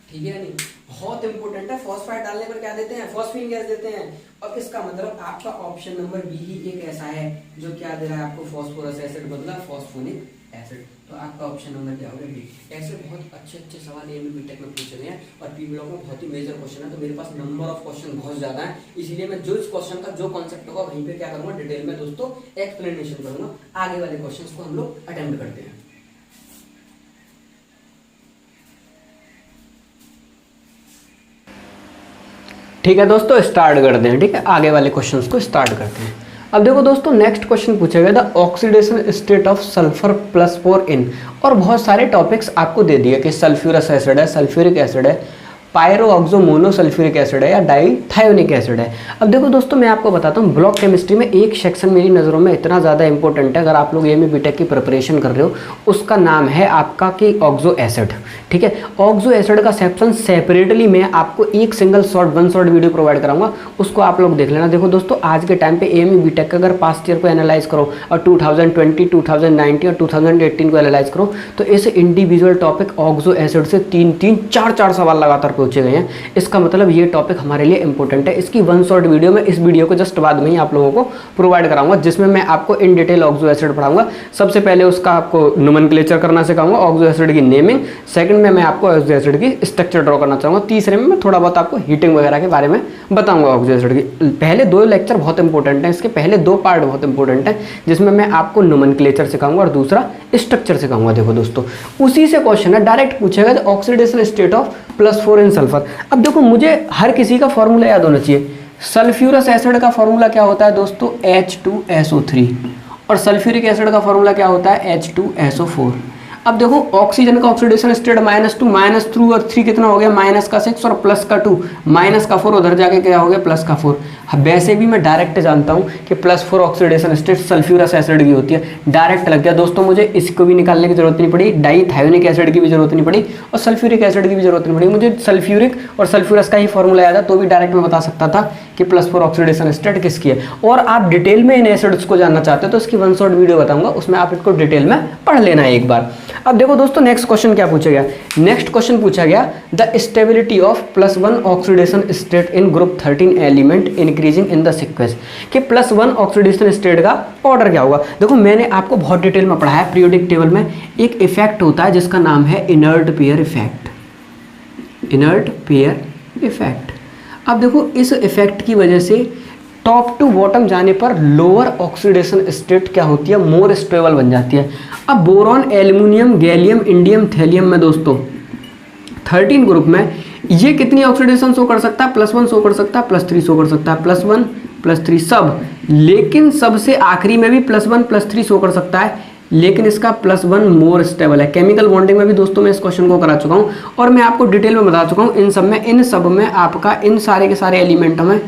ठीक है नहीं, बहुत इंपॉर्टेंट है। फॉस्फाइड डालने पर क्या देते हैं, फॉस्फीन गैस देते हैं। अब इसका मतलब आपका ऑप्शन नंबर बी ही एक ऐसा है जो क्या दे रहा है आपको, फास्फोरस एसिड बदला फास्फोनिक एसिड। तो आपका ऑप्शन नंबर क्या होगा, बी। ऐसे बहुत अच्छे अच्छे सवाल एमए बीटेक में पूछे गए हैं और पी ब्लॉक में बहुत ही मेजर क्वेश्चन है, तो मेरे पास नंबर ऑफ क्वेश्चन बहुत ज्यादा है, इसलिए मैं जो इस क्वेश्चन का जो कॉन्सेप्ट होगा वहीं पे क्या करूंगा, डिटेल में दोस्तों एक्सप्लेनेशन करूंगा। आगे वाले क्वेश्चन को हम लोग अटेम्प्ट करते हैं। ठीक है दोस्तों, स्टार्ट करते हैं। ठीक है, आगे वाले क्वेश्चंस को स्टार्ट करते हैं। अब देखो दोस्तों नेक्स्ट क्वेश्चन पूछा गया the oxidation state of sulphur +4 इन, और बहुत सारे टॉपिक्स आपको दे दिए कि सल्फ्यूरस एसिड है, सल्फ्यूरिक एसिड है, पायरोऑक्सो मोनोसल्फ्यूरिक एसिड है या डाईथायोनिक एसिड है। अब देखो दोस्तों मैं आपको बताता हूँ, ब्लॉक केमिस्ट्री में एक सेक्शन मेरी नज़रों में इतना ज़्यादा इंपॉर्टेंट है, अगर आप लोग एमए बीटेक की प्रिपरेशन कर रहे हो, उसका नाम है आपका कि ऑक्सो एसिड। ठीक है, ऑक्सो एसिड का सेक्शन सेपरेटली मैं आपको एक single one shot video provide कराऊंगा, उसको आप लोग देख लेना। देखो दोस्तों आज के टाइम पे एमए बीटेक का अगर पास्ट ईयर को एनालाइज करो और 2020, 2019 और 2018 को एनालाइज करो तो इस इंडिविजुअल टॉपिक ऑक्सो एसिड से 3-3, 4-4 सवाल लगातार पूछे गए हैं। इसका मतलब ये टॉपिक हमारे लिए इंपॉर्टेंट है। इसकी वन शॉट वीडियो में इस वीडियो को जस्ट बाद में ही आप लोगों को प्रोवाइड कराऊंगा, जिसमें मैं आपको इन डिटेल ऑक्सो एसिड पढ़ाऊंगा। सबसे पहले उसका आपको नोमेनक्लेचर करना सिखाऊंगा, ऑक्सो एसिड की नेमिंग, सेकंड में मैं आपको ऑक्सो एसिड की स्ट्रक्चर ड्रॉ करना चाहूंगा, तीसरे में मैं थोड़ा बहुत आपको हीटिंग वगैरह के बारे में बताऊंगा ऑक्सो एसिड की। पहले 2 लेक्चर बहुत इंपॉर्टेंट है, इसके पहले 2 पार्ट बहुत इंपॉर्टेंट है, जिसमें मैं आपको नोमेनक्लेचर सिखाऊंगा और दूसरा स्ट्रक्चर सिखाऊंगा। देखो दोस्तों उसी से क्वेश्चन है, डायरेक्ट पूछेगा the oxidation state of +4 in sulphur. अब देखो मुझे हर किसी का फॉर्मूला याद होना चाहिए। सल्फ्यूरस एसिड का फॉर्मूला क्या होता है दोस्तों, H2SO3, और सल्फ्यूरिक एसिड का फॉर्मूला क्या होता है, H2SO4। अब देखो ऑक्सीजन का ऑक्सीडेशन स्टेट -2 और 3 कितना हो गया, -6 और +2, -4 उधर जाके क्या हो गया, +4। वैसे भी मैं डायरेक्ट जानता हूँ कि +4 ऑक्सीडेशन स्टेट सल्फ्यूरस एसिड की होती है, डायरेक्ट लग गया दोस्तों। मुझे इसको भी निकालने की जरूरत नहीं पड़ी, डाईथायोनिक एसिड की भी जरूरत नहीं पड़ी और सल्फ्यूरिक एसिड की भी जरूरत नहीं पड़ी। मुझे सल्फ्यूरिक और सल्फ्यूरस का ही फॉर्मूला याद है, तो भी डायरेक्ट मैं बता सकता था कि +4 ऑक्सीडेशन स्टेट किसकी है। और आप डिटेल में इन एसिड्स को जानना चाहते हो तो इसकी वन शॉट वीडियो बताऊंगा, उसमें आप इसको डिटेल में पढ़ लेना है एक बार। अब देखो दोस्तों नेक्स्ट क्वेश्चन क्या पूछा गया, नेक्स्ट क्वेश्चन पूछा गया the stability of +1 oxidation state in group 13 element increasing in the sequence, कि +1 ऑक्सीडेशन स्टेट का ऑर्डर क्या होगा। देखो मैंने आपको बहुत डिटेल में पढ़ाया है, पीरियोडिक टेबल में एक इफेक्ट होता है जिसका नाम है inert pair effect, inert pair effect. अब देखो इस इफेक्ट की वजह से टॉप टू बॉटम जाने पर लोअर ऑक्सीडेशन स्टेट क्या होती है, मोर स्टेबल बन जाती है। अब boron, aluminium, gallium, indium, thallium में दोस्तों 13 ग्रुप में ये कितनी ऑक्सीडेशन शो कर सकता है, +1 शो कर सकता है, +3 शो कर सकता है, +1 +3 सब, लेकिन सबसे आखिरी में भी +1 +3 शो कर सकता है, लेकिन इसका +1 मोर स्टेबल है। केमिकल बॉन्डिंग में भी दोस्तों मैं इस क्वेश्चन को करा चुका हूँ और मैं आपको डिटेल में बता चुका हूँ। इन सब में आपका इन सारे के सारे एलिमेंटों में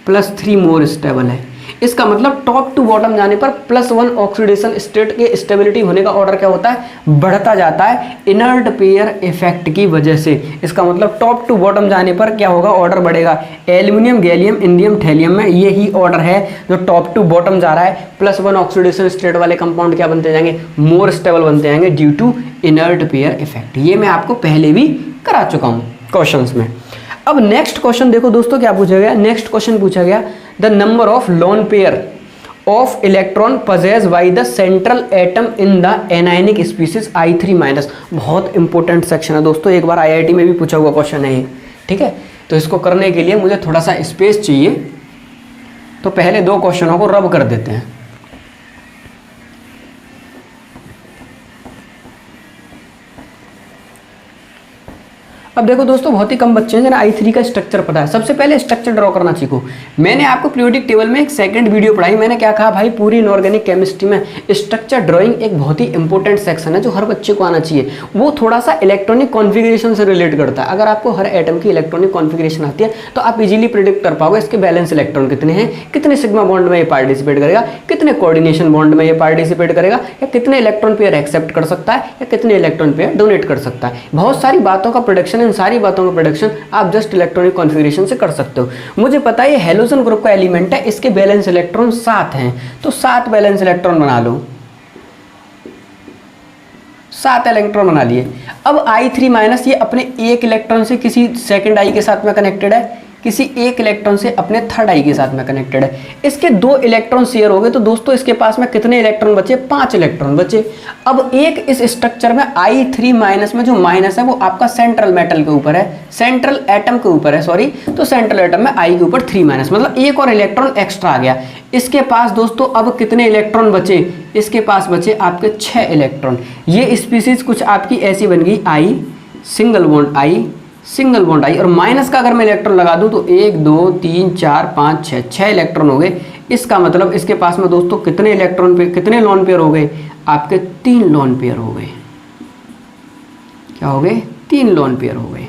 +3 मोर स्टेबल है। इसका मतलब टॉप टू बॉटम जाने पर +1 ऑक्सीडेशन स्टेट के स्टेबिलिटी होने का ऑर्डर क्या होता है, बढ़ता जाता है इनर्ट पेयर इफेक्ट की वजह से। इसका मतलब टॉप टू बॉटम जाने पर क्या होगा, ऑर्डर बढ़ेगा। एल्यूमिनियम, गैलियम, इंडियम, थैलियम में ये ही ऑर्डर है जो टॉप टू बॉटम जा रहा है। +1 ऑक्सीडेशन स्टेट वाले कंपाउंड क्या बनते जाएंगे, मोर स्टेबल बनते जाएंगे due to inert pair effect. ये मैं आपको पहले भी करा चुका हूँ क्वेश्चन में। अब नेक्स्ट क्वेश्चन देखो दोस्तों क्या पूछा गया। नेक्स्ट क्वेश्चन पूछा गया the number of lone pair of electron पजेज by the central atom in the anionic species I3-। बहुत इंपॉर्टेंट सेक्शन है दोस्तों, एक बार IIT में भी पूछा हुआ क्वेश्चन है ये, ठीक है। तो इसको करने के लिए मुझे थोड़ा सा स्पेस चाहिए, तो पहले 2 क्वेश्चनों को रब कर देते हैं। अब देखो दोस्तों, बहुत ही कम बच्चे हैं जिन्हें I3 का स्ट्रक्चर पता है। सबसे पहले स्ट्रक्चर ड्रॉ करना सीखो। मैंने आपको पीरियोडिक टेबल में एक सेकंड वीडियो पढ़ाई, मैंने क्या कहा भाई, पूरी इनऑर्गेनिक केमिस्ट्री में स्ट्रक्चर ड्राइंग एक बहुत ही इंपॉर्टेंट सेक्शन है जो हर बच्चे को आना चाहिए। वो थोड़ा सा इलेक्ट्रॉनिक कॉन्फिगरेशन से रिलेट करता है। अगर आपको हर एटम की इलेक्ट्रॉनिक कॉन्फिगरेशन आती है तो आप इजीली प्रिडिक्ट कर पाओगे इसके बैलेंस इलेक्ट्रॉन कितने हैं, कितने सिग्मा बॉन्ड में ये पार्टिसिपेट करेगा, कितने कोऑर्डिनेशन बॉन्ड में ये पार्टिसिपेट करेगा, या कितने इलेक्ट्रॉन पेयर एक्सेप्ट कर सकता है, या कितने इलेक्ट्रॉन पेयर डोनेट कर सकता है। बहुत सारी बातों का प्रोडक्शन, इन सारी बातों का प्रोडक्शन आप जस्ट इलेक्ट्रॉनिक कॉन्फ़िगरेशन से कर सकते हो। मुझे पता है ये हेलोजन ग्रुप का एलिमेंट है, इसके बैलेंस इलेक्ट्रॉन 7 हैं, तो 7 बैलेंस इलेक्ट्रॉन बना लो, 7 इलेक्ट्रॉन बना लिए। अब I3- ये अपने एक इलेक्ट्रॉन से किसी सेकंड आई के साथ में कनेक्टेड है, किसी एक इलेक्ट्रॉन से अपने थर्ड आई के साथ में कनेक्टेड है। इसके 2 इलेक्ट्रॉन शेयर हो गए, तो दोस्तों इसके पास में कितने इलेक्ट्रॉन बचे, 5 इलेक्ट्रॉन बचे। अब एक इस स्ट्रक्चर में I3- में जो माइनस है वो आपका सेंट्रल मेटल के ऊपर है, सेंट्रल एटम के ऊपर है, सॉरी। तो सेंट्रल एटम में I के ऊपर 3-, मतलब एक और इलेक्ट्रॉन एक्स्ट्रा आ गया। इसके पास दोस्तों अब कितने इलेक्ट्रॉन बचे, इसके पास बचे आपके 6 इलेक्ट्रॉन। ये स्पीसीज कुछ आपकी ऐसी बन गई, I single bond I single bond I, और माइनस का अगर मैं इलेक्ट्रॉन लगा दूं तो 1 2 3 4 5 6 इलेक्ट्रॉन हो गए। इसका मतलब इसके पास में दोस्तों कितने इलेक्ट्रॉन पे कितने लोन पेयर हो गए, आपके 3 लोन पेयर हो गए। क्या हो गए, 3 लोन पेयर हो गए।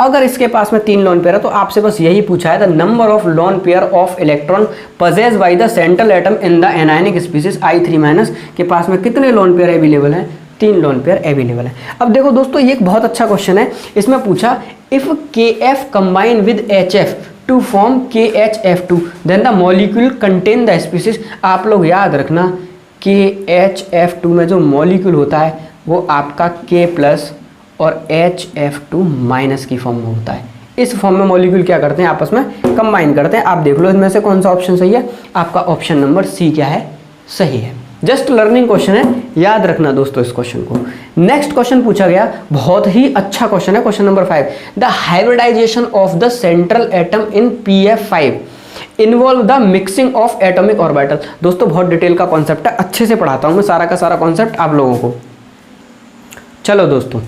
अगर इसके पास में 3 लोन पेयर है तो आपसे बस यही पूछा है, the number of lone pair of electron पजेज by the central atom in the anionic species I3- के पास में कितने लोन पेयर अवेलेबल हैं, 3 लोन पेयर अवेलेबल है। अब देखो दोस्तों, ये एक बहुत अच्छा क्वेश्चन है। इसमें पूछा if KF combine with HF to form KHF2 then the molecule contain the species. आप लोग याद रखना KHF2 में जो मॉलिक्यूल होता है वो आपका K+ और HF2- की फॉर्म में होता है। इस फॉर्म में मॉलिक्यूल क्या करते हैं, आपस में कंबाइन करते हैं। आप देख लो इसमें से कौन सा ऑप्शन सही है, आपका ऑप्शन नंबर C क्या है, सही है। जस्ट लर्निंग क्वेश्चन है, याद रखना दोस्तों इस क्वेश्चन को। नेक्स्ट क्वेश्चन पूछा गया, बहुत ही अच्छा क्वेश्चन है, question number 5। The hybridization of the central atom in PF5 involve the mixing of atomic orbital. दोस्तों बहुत डिटेल का कॉन्सेप्ट है, अच्छे से पढ़ाता हूं मैं सारा का सारा कॉन्सेप्ट आप लोगों को। चलो दोस्तों,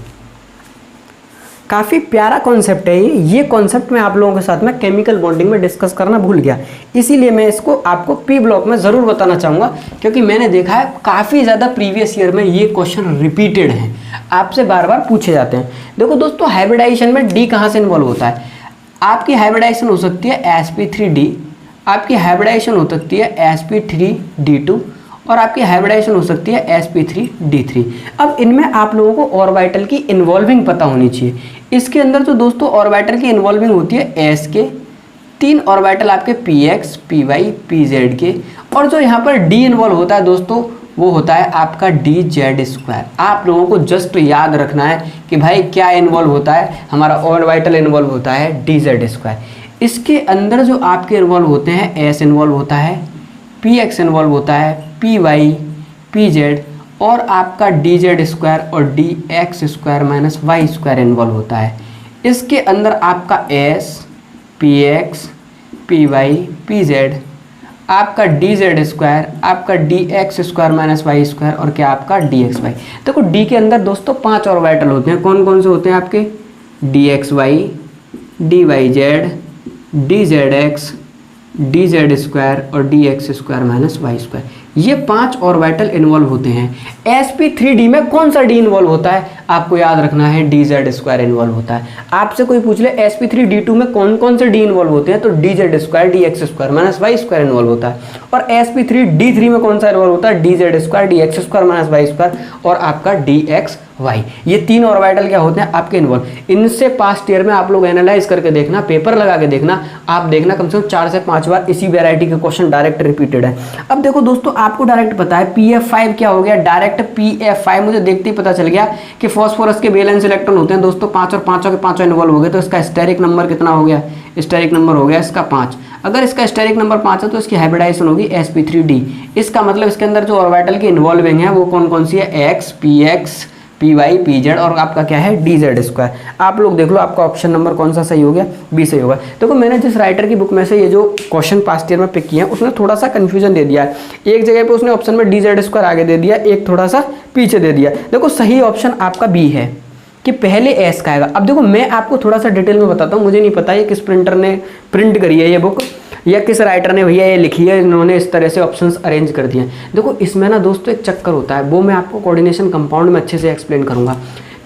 काफ़ी प्यारा कॉन्सेप्ट है ये कॉन्सेप्ट मैं आप लोगों के साथ में केमिकल बॉन्डिंग में डिस्कस करना भूल गया, इसीलिए मैं इसको आपको P ब्लॉक में ज़रूर बताना चाहूँगा, क्योंकि मैंने देखा है काफ़ी ज़्यादा प्रीवियस ईयर में ये क्वेश्चन रिपीटेड हैं, आपसे बार बार पूछे जाते हैं। देखो दोस्तों, हाइब्रिडाइजेशन में D कहाँ से इन्वॉल्व होता है, आपकी हाइब्रिडाइजेशन हो सकती है sp3d, आपकी हाइब्रिडाइजेशन हो सकती है sp3d2, और आपकी हाइब्रिडाइजेशन हो सकती है sp3d3। अब इनमें आप लोगों को ऑर्बिटल की इन्वॉल्विंग पता होनी चाहिए। इसके अंदर जो दोस्तों ऑर्बिटल की इन्वॉल्विंग होती है s के 3 ऑर्बिटल आपके px, py, pz के, और जो यहाँ पर d इन्वॉल्व होता है दोस्तों वो होता है आपका dz²। आप लोगों को जस्ट याद रखना है कि भाई क्या इन्वॉल्व होता है, हमारा ऑर्बिटल इन्वॉल्व होता है dz²। इसके अंदर जो आपके इन्वॉल्व होते हैं s इन्वॉल्व होता है, px इन्वॉल्व होता है, py, pz, और आपका dz² और dx² - y² इन्वॉल्व होता है। इसके अंदर आपका s, px, py, pz, आपका dz², आपका dx² - y² और क्या आपका dxy। देखो d के अंदर दोस्तों 5 ऑर्बिटल होते हैं, कौन कौन से होते हैं आपके, dxy, dyz, dzx, dz² और dx² - y²। ये 5 ऑर्बिटल इन्वॉल्व होते हैं। sp3d में कौन सा डी इन्वॉल्व होता है, आपको याद रखना है dz² इन्वॉल्व होता है। आपसे कोई पूछ ले sp3d2 में कौन कौन से डी इन्वॉल्व होते हैं, तो dz² dx² minus y² involve होता है। और sp3d3 में कौन सा इन्वॉल्व होता है, dz² dx² माइनस y² और आपका dxy। ये 3 ऑर्बिटल क्या होते हैं आपके इन्वॉल्व। इनसे पास्ट ईयर में आप लोग एनालाइज करके देखना, पेपर लगा के देखना, आप देखना कम से कम 4 से 5 बार इसी वैरायटी के क्वेश्चन डायरेक्ट रिपीटेड है। अब देखो दोस्तों, आपको डायरेक्ट पता है pf5 क्या हो गया, डायरेक्ट pf5 मुझे देखते ही पता चल गया कि फास्फोरस के वैलेंस इलेक्ट्रॉन होते हैं दोस्तों 5 और 5 के 5 इन्वॉल्व हो गए, तो इसका स्टेरिक नंबर कितना हो गया, स्टेरिक नंबर हो गया इसका 5। अगर इसका स्टेरिक नंबर 5 है तो इसकी हाइब्रिडाइजेशन होगी sp3d। इसका मतलब इसके अंदर जो ऑर्बिटल की इन्वॉल्विंग है वो कौन कौन सी है, x px py pz और आपका क्या है dz²। आप लोग देख लो आपका ऑप्शन नंबर कौन सा सही हो गया, बी सही होगा। देखो मैंने जिस राइटर की बुक में से ये जो क्वेश्चन पास्ट ईयर में पिक किए हैं उसने थोड़ा सा कंफ्यूजन दे दिया है। एक जगह पे उसने ऑप्शन में dz² आगे दे दिया, एक थोड़ा सा पीछे दे दिया। देखो सही ऑप्शन आपका बी है कि पहले एस का आएगा। अब देखो मैं आपको थोड़ा सा डिटेल में बताता हूँ, मुझे नहीं पता ये किस प्रिंटर ने प्रिंट करी है ये बुक या किस राइटर ने भैया ये लिखी है, इन्होंने इस तरह से ऑप्शंस अरेंज कर दिए हैं। देखो इसमें ना दोस्तों एक चक्कर होता है, वो मैं आपको कोऑर्डिनेशन कंपाउंड में अच्छे से एक्सप्लेन करूंगा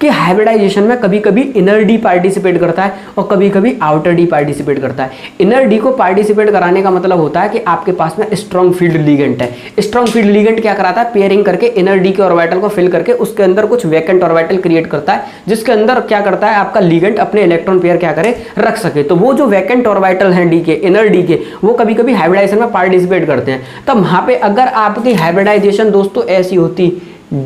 कि हाइब्रिडाइजेशन में कभी कभी इनर डी पार्टिसिपेट करता है और कभी कभी आउटर डी पार्टिसिपेट करता है। इनर डी को पार्टिसिपेट कराने का मतलब होता है कि आपके पास में स्ट्रॉन्ग फील्ड लिगेंड है। स्ट्रॉन्ग फील्ड लिगेंड क्या कराता है, पेयरिंग करके इनर डी के ऑर्बिटल को फिल करके उसके अंदर कुछ वैकेंट ऑर्बिटल क्रिएट करता है, जिसके अंदर क्या करता है आपका लिगेंड अपने इलेक्ट्रॉन पेयर क्या करे रख सके। तो वो जो वैकेंट ऑर्बिटल हैं डी के, इनर डी के, वो कभी कभी हाइब्रिडाइजेशन में पार्टिसिपेट करते हैं। तब वहां पे अगर आपकी हाइब्रिडाइजेशन दोस्तों ऐसी होती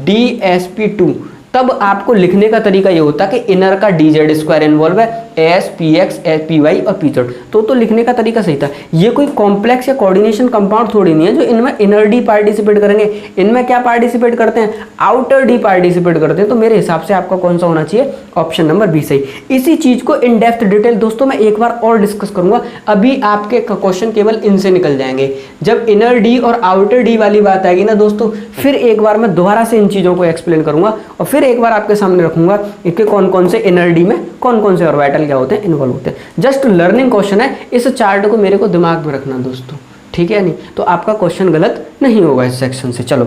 dsp2, तब आपको लिखने का तरीका ये होता कि इनर का dz² इन्वॉल्व है, s px py और pz। तो लिखने का तरीका सही था। ये कोई कॉम्प्लेक्स या कोऑर्डिनेशन कंपाउंड थोड़ी नहीं है जो इनमें इनर डी पार्टिसिपेट करेंगे। इनमें क्या पार्टिसिपेट करते हैं, आउटर डी पार्टिसिपेट करते हैं। तो मेरे हिसाब से आपका कौन सा होना चाहिए, ऑप्शन नंबर बी सही। इसी चीज को इन डेप्थ डिटेल दोस्तों मैं एक बार और डिस्कस करूंगा। अभी आपके क्वेश्चन केवल इनसे निकल जाएंगे। जब इनर डी और आउटर डी वाली बात आएगी ना दोस्तों, फिर एक बार मैं दोबारा से इन चीजों को एक्सप्लेन करूंगा और फिर एक बार आपके सामने रखूंगा कि कौन कौन से इनर डी में कौन कौन से ऑर्बिटल क्या होते हैं इन्वॉल्व होते हैं। जस्ट लर्निंग क्वेश्चन है, इस चार्ट को मेरे को दिमाग में रखना दोस्तों, ठीक है नहीं तो आपका क्वेश्चन गलत नहीं होगा इस सेक्शन से। चलो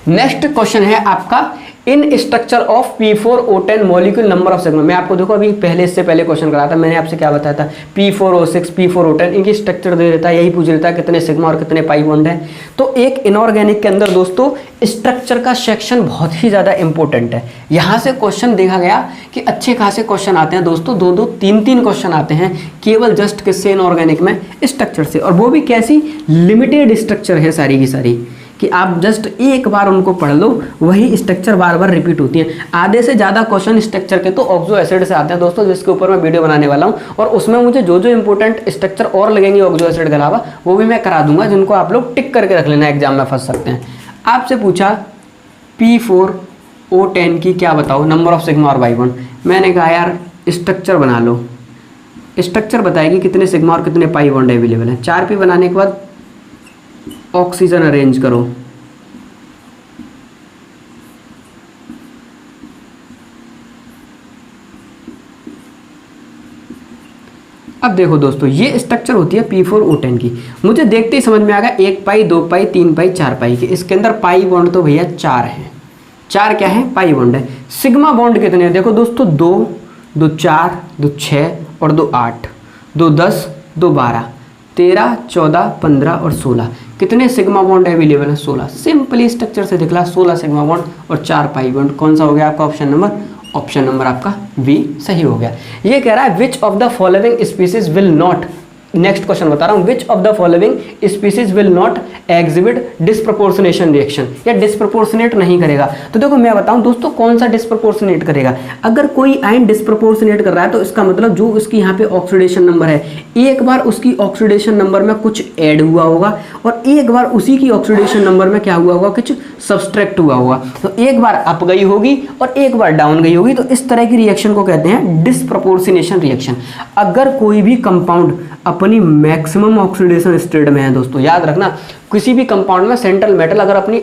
नेक्स्ट क्वेश्चन है आपका इन structure of P4O10 molecule number of segment. मैं आपको देखो अभी पहले इससे पहले क्वेश्चन कराया था, मैंने आपसे क्या बताया था, P4O6 P4O10 इनकी स्ट्रक्चर दे देता है, यही पूछ लेता है कितने सिग्मा और कितने पाई बॉन्ड है। तो एक इनऑर्गेनिक के अंदर दोस्तों स्ट्रक्चर का सेक्शन बहुत ही ज़्यादा इंपॉर्टेंट है। यहाँ से क्वेश्चन देखा गया कि अच्छे खासे क्वेश्चन आते हैं दोस्तों, 2-2 3-3 क्वेश्चन आते हैं केवल जस्ट किससे, इनऑर्गेनिक में स्ट्रक्चर से। और वो भी कैसी, लिमिटेड स्ट्रक्चर है सारी की सारी, कि आप जस्ट एक बार उनको पढ़ लो, वही स्ट्रक्चर बार बार रिपीट होती है। आधे से ज़्यादा क्वेश्चन स्ट्रक्चर के तो ऑक्सो एसिड से आते हैं दोस्तों, जिसके ऊपर मैं वीडियो बनाने वाला हूँ और उसमें मुझे जो जो इंपॉर्टेंट स्ट्रक्चर और लगेंगे ऑक्सो एसिड के अलावा वो भी मैं करा दूंगा, जिनको आप लोग टिक करके रख लेना, एग्जाम में फंस सकते हैं। आपसे पूछा P4O10 की क्या बताओ नंबर ऑफ सिग्मा और पाई बॉन्ड। मैंने कहा यार स्ट्रक्चर बना लो, स्ट्रक्चर बताएगी कितने सिग्मा और कितने पाई बॉन्ड अवेलेबल है। 4p बनाने के बाद ऑक्सीजन अरेंज करो, अब देखो दोस्तों ये स्ट्रक्चर होती है P4O10 की। मुझे देखते ही समझ में आ गया 1 पाई 2 पाई 3 पाई 4 पाई की। इसके अंदर पाई बॉन्ड तो भैया 4 है, 4 क्या है, पाई बॉन्ड है। सिग्मा बॉन्ड कितने हैं, देखो दोस्तों 2 2 4 2 6 और 2 8 2 10 2 12 13 14 15 और 16। कितने सिग्मा बॉन्ड अवेलेबल है, 16। सिंपली स्ट्रक्चर से दिखला 16 सिग्मा बॉन्ड और 4 पाई बॉन्ड। कौन सा हो गया आपका ऑप्शन नंबर, ऑप्शन नंबर आपका बी सही हो गया। ये कह रहा है which of the following species will not, next question बता रहा हूं, विच of the following species will not exhibit disproportionation reaction, या डिस्प्रपोर्शनेट नहीं करेगा। तो देखो मैं बताऊं दोस्तों कौन सा डिस्प्रपोर्शनेट करेगा। अगर कोई आयन डिस्प्रपोर्शनेट कर रहा है तो इसका मतलब जो उसकी यहाँ पे ऑक्सीडेशन नंबर है, एक बार उसकी ऑक्सीडेशन नंबर में कुछ ऐड हुआ होगा और एक बार उसी की ऑक्सीडेशन नंबर में क्या हुआ होगा, कुछ सब्सट्रैक्ट हुआ होगा। तो एक बार अप गई होगी और एक बार डाउन गई होगी। तो इस तरह की रिएक्शन को कहते हैं डिस्प्रपोर्शनेशन रिएक्शन। अगर कोई भी कंपाउंड अपनी मैक्सिमम ऑक्सीडेशन स्टेट में है दोस्तों। याद रखना, किसी भी कंपाउंड में सेंट्रल मेटल अगर अपनी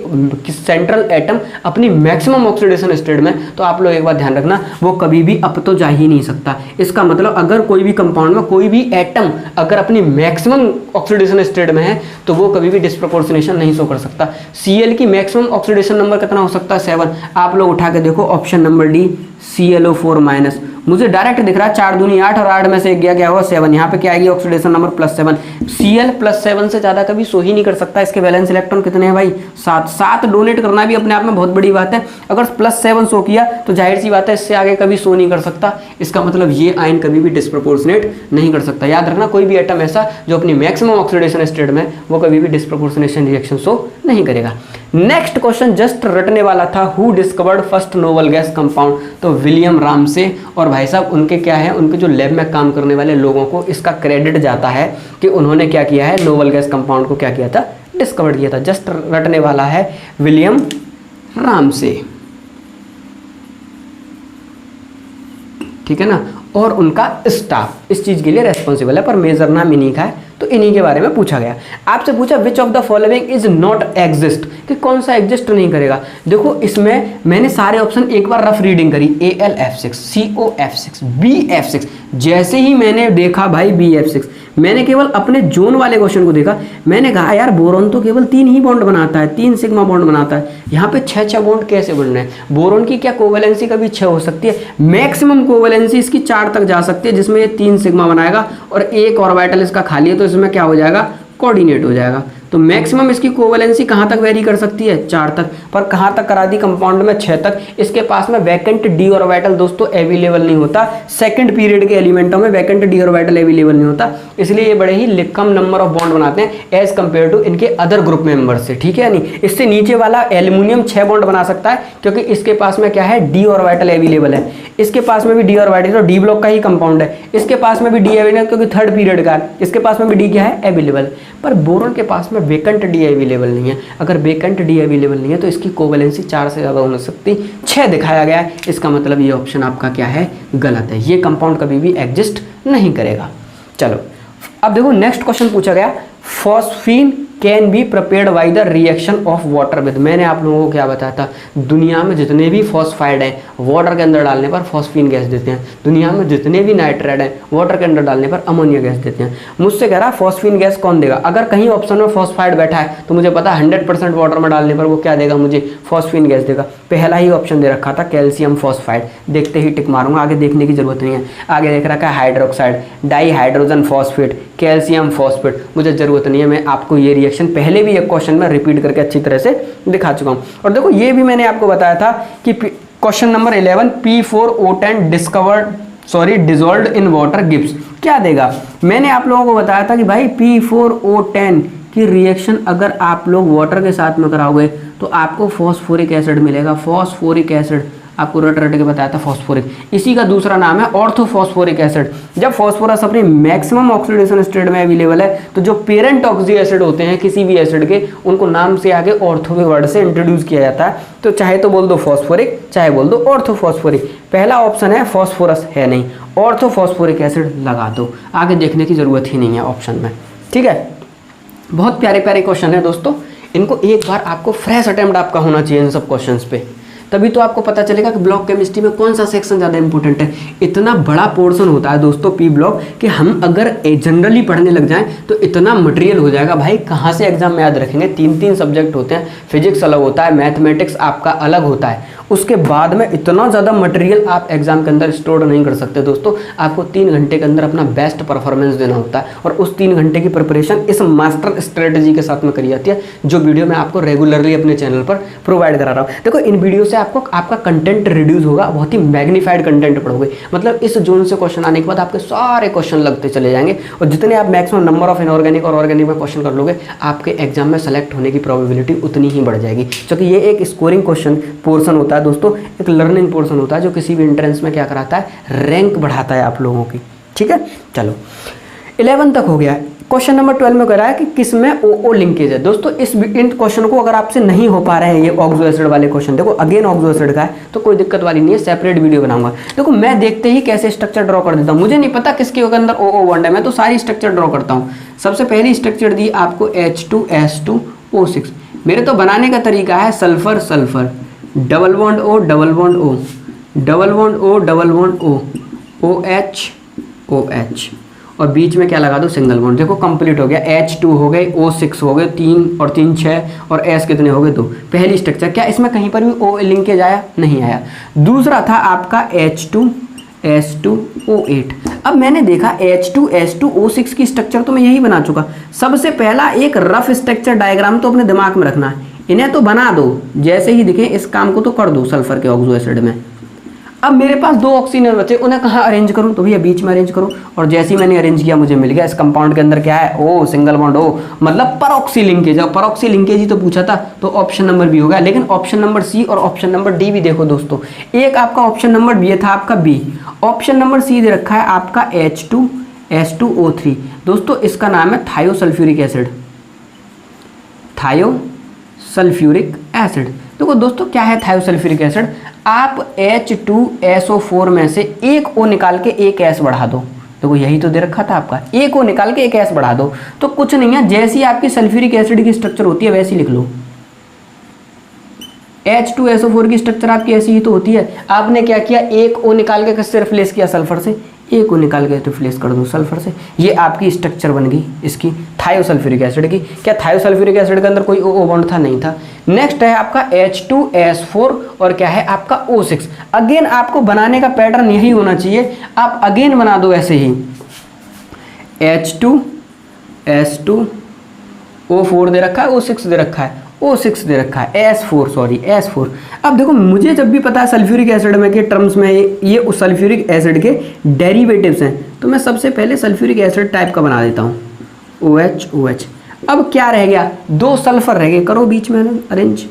सेंट्रल एटम अपनी मैक्सिमम ऑक्सीडेशन स्टेट में, तो आप लोग एक बात ध्यान रखना, वो कभी भी अप तो जा ही नहीं सकता। इसका मतलब अगर कोई भी कंपाउंड में कोई भी एटम अगर अपनी मैक्सिमम ऑक्सीडेशन स्टेट में है तो वो कभी भी डिस्प्रोपोर्शनेशन नहीं शो कर सकता। Cl की मैक्सिमम ऑक्सीडेशन नंबर कितना हो सकता है? 7। आप लोग उठा के देखो ऑप्शन नंबर डी ClO4-। मुझे डायरेक्ट दिख रहा है 4 दूनी 8 और 8 में से 1 गया, क्या हुआ 7। यहाँ पे क्या आएगी ऑक्सीडेशन नंबर +7। Cl +7 से ज्यादा कभी सो ही नहीं कर सकता। इसके वैलेंस इलेक्ट्रॉन कितने हैं भाई? 7 डोनेट करना भी अपने आप में बहुत बड़ी बात है। अगर +7 सो किया तो जाहिर सी बात है इससे आगे कभी सो नहीं कर सकता। इसका मतलब ये आयन कभी भी डिस्प्रोपोर्शनेट नहीं कर सकता। याद रखना, कोई भी एटम ऐसा जो अपनी मैक्सिमम ऑक्सीडेशन स्टेट में, वो कभी भी डिस्प्रोपोर्शनेशन रिएक्शन शो नहीं करेगा। नेक्स्ट क्वेश्चन जस्ट रटने वाला था, who discovered first noble gas compound? तो विलियम रामसे। और भाई साहब उनके क्या है, उनके जो लैब में काम करने वाले लोगों को इसका क्रेडिट जाता है कि उन्होंने क्या किया है, नोबल गैस कंपाउंड को क्या किया था, डिस्कवर किया था। जस्ट रटने वाला है विलियम रामसे, ठीक है ना। और उनका स्टाफ इस चीज के लिए रेस्पॉन्सिबल है, पर मेजर नाम इन्हीं का है, तो इन्हीं के बारे में पूछा गया। आपसे पूछा विच of the following is not exist, कि कौन सा एग्जिस्ट नहीं करेगा। देखो इसमें मैंने सारे ऑप्शन एक बार रफ रीडिंग करी, AlF6, COF6, BF6। जैसे ही मैंने देखा भाई BF6, मैंने केवल अपने जोन वाले क्वेश्चन को देखा, मैंने कहा यार बोरोन तो केवल 3 ही बॉन्ड बनाता है, 3 सिग्मा बॉन्ड बनाता है, यहाँ पे 6 बॉन्ड कैसे बन रहे हैं? बोरोन की क्या कोवेलेंसी कभी 6 हो सकती है? मैक्सिमम कोवेलेंसी इसकी 4 तक जा सकती है, जिसमें ये 3 सिग्मा बनाएगा और एक ऑर्बिटल इसका खाली है, तो इसमें क्या हो जाएगा, कोऑर्डिनेट हो जाएगा। तो मैक्सिमम इसकी कोवेलेंसी कहाँ तक वेरी कर सकती है? 4 तक। पर कहाँ तक करा दी कंपाउंड में? 6 तक। इसके पास में वैकेंट डी ऑर्बिटल दोस्तों अवेलेबल नहीं होता। सेकंड पीरियड के एलिमेंटों में वैकेंट डी ऑर्बिटल अवेलेबल नहीं होता, इसलिए ये बड़े ही कम नंबर ऑफ बॉन्ड बनाते हैं एज कंपेयर टू इनके अदर ग्रुप मेंबर से, ठीक है। नहीं, इससे नीचे वाला एल्यूमिनियम 6 बॉन्ड बना सकता है, क्योंकि इसके पास में क्या है, डी ऑर्बिटल अवेलेबल है। इसके पास में भी डी ऑर्बिटल, तो डी ब्लॉक का ही कंपाउंड है। इसके पास में भी डी अवेलेबल, क्योंकि थर्ड पीरियड का है। इसके पास में भी डी क्या है, अवेलेबल। पर बोरोन के पास में वेकेंट डी अवेलेबल नहीं है। अगर वेकेंट डी अवेलेबल नहीं है तो इसकी कोवेलेंसी 4 से ज़्यादा हो सकती, 6 दिखाया गया है। इसका मतलब ये ऑप्शन आपका क्या है, गलत है। ये कंपाउंड कभी भी एग्जिस्ट नहीं करेगा। चलो अब देखो नेक्स्ट क्वेश्चन पूछा गया, phosphine can be prepared by the reaction of water with. मैंने आप लोगों को क्या बताया था, दुनिया में जितने भी फॉस्फाइड हैं वाटर के अंदर डालने पर फॉस्फीन गैस देते हैं। दुनिया में जितने भी नाइट्रेट हैं वाटर के अंदर डालने पर अमोनिया गैस देते हैं। मुझसे कह रहा फॉस्फीन गैस कौन देगा? अगर कहीं ऑप्शन में फॉस्फाइड बैठा है तो मुझे पता 100% वाटर में डालने पर वो क्या देगा, मुझे फॉस्फीन गैस देगा। पहला ही ऑप्शन दे रखा था कैल्शियम फॉस्फाइड, देखते ही टिक मारूंगा, आगे देखने की जरूरत नहीं है। आगे देख रखा है hydroxide, di hydrogen phosphate, calcium phosphate, मुझे जरूरत नहीं है। मैं आपको ये रिएक्शन पहले भी एक क्वेश्चन में रिपीट करके अच्छी तरह से दिखा चुका हूं। और देखो ये भी मैंने आपको बताया था कि question number 11 P4O10 dissolved in water gives क्या देगा। मैंने आप लोगों को बताया था कि भाई P4O10 की रिएक्शन अगर आप लोग वाटर के साथ में कराओगे तो आपको फॉस्फोरिक एसिड मिलेगा। फॉस्फोरिक एसिड आपको रट के बताया था फॉस्फोरिक, इसी का दूसरा नाम है ऑर्थोफॉस्फोरिक एसिड। जब फॉस्फोरस अपनी मैक्सिमम ऑक्सीडेशन स्टेट में अवेलेबल है तो जो पेरेंट ऑक्सी एसिड होते हैं किसी भी एसिड के, उनको नाम से आगे ऑर्थो के वर्ड से इंट्रोड्यूस किया जाता है। तो चाहे तो बोल दो फॉस्फोरिक, चाहे बोल दो ऑर्थोफॉस्फोरिक। पहला ऑप्शन है फॉस्फोरस है नहीं, ऑर्थोफॉस्फोरिक एसिड लगा दो, आगे देखने की जरूरत ही नहीं है ऑप्शन में, ठीक है। बहुत प्यारे प्यारे क्वेश्चन है दोस्तों, इनको एक बार आपको फ्रेश अटेम्प्ट आपका होना चाहिए इन सब क्वेश्चंस पे, तभी तो आपको पता चलेगा कि ब्लॉक केमिस्ट्री में कौन सा सेक्शन ज़्यादा इंपॉर्टेंट है। इतना बड़ा पोर्शन होता है दोस्तों पी ब्लॉक कि हम अगर जनरली पढ़ने लग जाएं तो इतना मटेरियल हो जाएगा भाई, कहाँ से एग्जाम में याद रखेंगे। 3 सब्जेक्ट होते हैं, फिजिक्स अलग होता है, मैथमेटिक्स आपका अलग होता है, उसके बाद में इतना ज़्यादा मटेरियल आप एग्जाम के अंदर स्टोर नहीं कर सकते दोस्तों। आपको 3 घंटे के अंदर अपना बेस्ट परफॉर्मेंस देना होता है और उस 3 घंटे की प्रिपरेशन इस मास्टर स्ट्रेटजी के साथ में करी जाती है, जो वीडियो मैं आपको रेगुलरली अपने चैनल पर प्रोवाइड करा रहा हूँ। देखो इन वीडियो से आपको आपका कंटेंट रिड्यूस होगा, बहुत ही मैग्नीफाइड कंटेंट पढ़ोगे। मतलब इस जोन से क्वेश्चन आने के बाद आपके सारे क्वेश्चन लगते चले जाएंगे और जितने आप मैक्सिमम नंबर ऑफ इनऑर्गेनिक और ऑर्गेनिक में क्वेश्चन कर लोगे, आपके एग्जाम में सेलेक्ट होने की प्रोबेबिलिटी उतनी ही बढ़ जाएगी। क्योंकि ये एक स्कोरिंग क्वेश्चन पोर्सन होता है दोस्तों, एक लर्निंग पोर्शन होता है जो किसी भी एंट्रेंस में क्या कराता है, रैंक बढ़ाता है आप लोगों की, ठीक है। चलो 11 तक हो गया है। क्वेश्चन नंबर 12 में कह रहा है कि किस में ओ लिंकेज है। दोस्तों इन क्वेश्चन को अगर आपसे नहीं हो पा रहे हैं ये ऑक्सो एसिड वाले क्वेश्चन, देखो अगेन ऑक्सो एसिड का है तो कोई दिक्कत वाली नहीं है, सेपरेट वीडियो बनाऊंगा। देखो मैं देखते ही कैसे स्ट्रक्चर ड्रॉ कर देता हूँ, मुझे नहीं पता किसके अंदर ओ बॉन्ड है, मैं तो सारी स्ट्रक्चर ड्रॉ करता हूँ। सबसे पहली स्ट्रक्चर दी आपको H2S2O6। मेरे तो बनाने का तरीका है sulphur sulphur, double bond O double bond O, double bond O double bond O, OH और बीच में क्या लगा दो, सिंगल बॉन्ड। देखो कंप्लीट हो गया, H2 हो गए, O6 हो गए, 3 और 3 6 और S कितने हो गए 2। पहली स्ट्रक्चर, क्या इसमें कहीं पर भी O लिंकेज आया? नहीं आया। दूसरा था आपका H2S2O8। अब मैंने देखा H2S2O6 की स्ट्रक्चर तो मैं यही बना चुका। सबसे पहला एक रफ स्ट्रक्चर डायग्राम तो अपने दिमाग में रखना है, इन्हें तो बना दो, जैसे ही दिखे इस काम को तो कर दो सल्फर के ऑक्सो एसिड में। अब मेरे पास 2 ऑक्सीजन बचे, उन्हें कहाँ अरेंज करूँ? तो भैया बीच में अरेंज करो, और जैसे ही मैंने अरेंज किया मुझे मिल गया इस कंपाउंड के अंदर क्या है, ओ सिंगल बॉन्ड ओ, मतलब परऑक्सी लिंकेज। और परऑक्सी लिंकेज ही तो पूछा था, तो ऑप्शन नंबर बी होगा। लेकिन ऑप्शन नंबर सी और ऑप्शन नंबर डी भी देखो दोस्तों, एक आपका ऑप्शन नंबर बी था आपका बी, ऑप्शन नंबर सी दे रखा है आपका H2S2O3। दोस्तों इसका नाम है थायोसल्फ्यूरिक एसिड, थायोसल्फ्यूरिक एसिड। देखो दोस्तों क्या है थायोसल्फ्यूरिक एसिड, आप H2SO4 में से एक O निकाल के एक S बढ़ा दो। देखो यही तो दे रखा था आपका, एक O निकाल के एक S बढ़ा दो, तो कुछ नहीं है, जैसी आपकी सल्फ्यूरिक एसिड की स्ट्रक्चर होती है वैसी लिख लो। H2SO4 की स्ट्रक्चर आपकी ऐसी ही तो होती है। आपने क्या किया, एक O निकाल के किससे रिप्लेस किया, सल्फर से, एक O निकाल के रिप्लेस कर दो सल्फर से, ये आपकी स्ट्रक्चर बन गई इसकी थायोसल्फ्यूरिक एसिड की। क्या थायोसल्फ्यूरिक एसिड के अंदर कोई O बॉन्ड था? नहीं था। नेक्स्ट है आपका H2S4 और क्या है आपका O6। अगेन आपको बनाने का पैटर्न यही होना चाहिए, आप अगेन बना दो ऐसे ही, H2S2O4 दे रखा है, O6 दे रखा है, O6 दे रखा है, S4। अब देखो मुझे जब भी पता है सल्फ्यूरिक एसिड में के टर्म्स में ये उस सल्फ्यूरिक एसिड के डेरिवेटिव्स हैं, तो मैं सबसे पहले सल्फ्यूरिक एसिड टाइप का बना देता हूँ, OH। अब क्या रह गया, 2 सल्फर रह गए, करो बीच में अरेंज,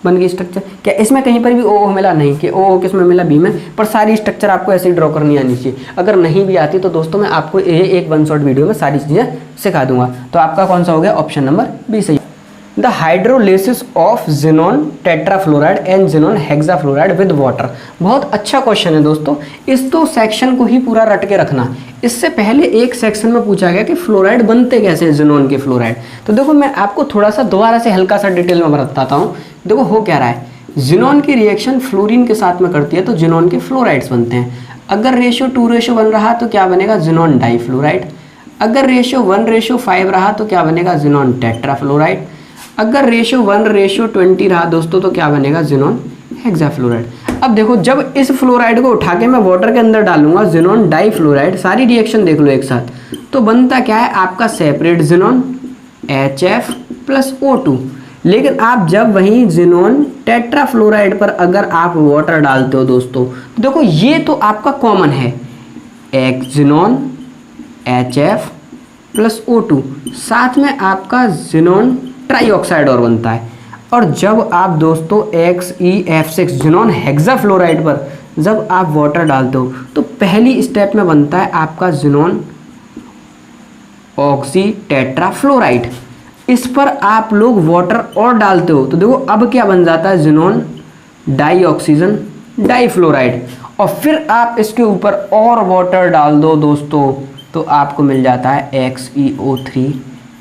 बन गई स्ट्रक्चर। क्या इसमें कहीं पर भी ओ मिला? नहीं। कि ओ किस में मिला? बी में। पर सारी स्ट्रक्चर आपको ऐसे ही ड्रॉ करनी आनी चाहिए। अगर नहीं भी आती तो दोस्तों मैं आपको ये एक 1 शॉट वीडियो में सारी चीज़ें सिखा दूंगा। तो आपका कौन सा हो गया, ऑप्शन नंबर बी सही। The hydrolysis of xenon tetrafluoride and xenon hexafluoride with water. बहुत अच्छा क्वेश्चन है दोस्तों, इस तो सेक्शन को ही पूरा रट के रखना। इससे पहले एक सेक्शन में पूछा गया कि फ्लोराइड बनते कैसे हैं, जिनोन के फ्लोराइड। तो देखो मैं आपको थोड़ा सा दोबारा से हल्का सा डिटेल में बताता हूँ। देखो हो क्या रहा है, जिनोन की रिएक्शन फ्लोरीन के साथ में करती है तो जिनोन के फ्लोराइड्स बनते हैं। अगर रेशियो 2:1 रहा तो क्या बनेगा, जिनोन डाईफ्लोराइड। अगर रेशियो 1:5 रहा तो क्या बनेगा, जिनोन टेट्राफ्लोराइड। अगर रेशियो 1:20 रहा दोस्तों तो क्या बनेगा, जिनोन हेक्साफ्लोराइड। अब देखो जब इस फ्लोराइड को उठा के मैं वाटर के अंदर डालूंगा, जिनोन डाईफ्लोराइड, सारी रिएक्शन देख लो एक साथ, तो बनता क्या है आपका सेपरेट जिनोन HF+O2। लेकिन आप जब वहीं जिनोन टेट्राफ्लोराइड पर अगर आप वाटर डालते हो दोस्तों, तो देखो ये तो आपका कॉमन है, एक जिनोन HF+O2, साथ में आपका जिनोन ट्राईऑक्साइड और बनता है। और जब आप दोस्तों XeF6 जिनोन हेक्साफ्लोराइड पर जब आप वाटर डालते हो तो पहली स्टेप में बनता है आपका जिनोन ऑक्सी टेट्राफ्लोराइड। इस पर आप लोग वाटर और डालते हो तो देखो अब क्या बन जाता है, जिनोन डाईऑक्सीजन डाईफ्लोराइड। और फिर आप इसके ऊपर और वाटर डाल दो दोस्तों तो आपको मिल जाता है XeO3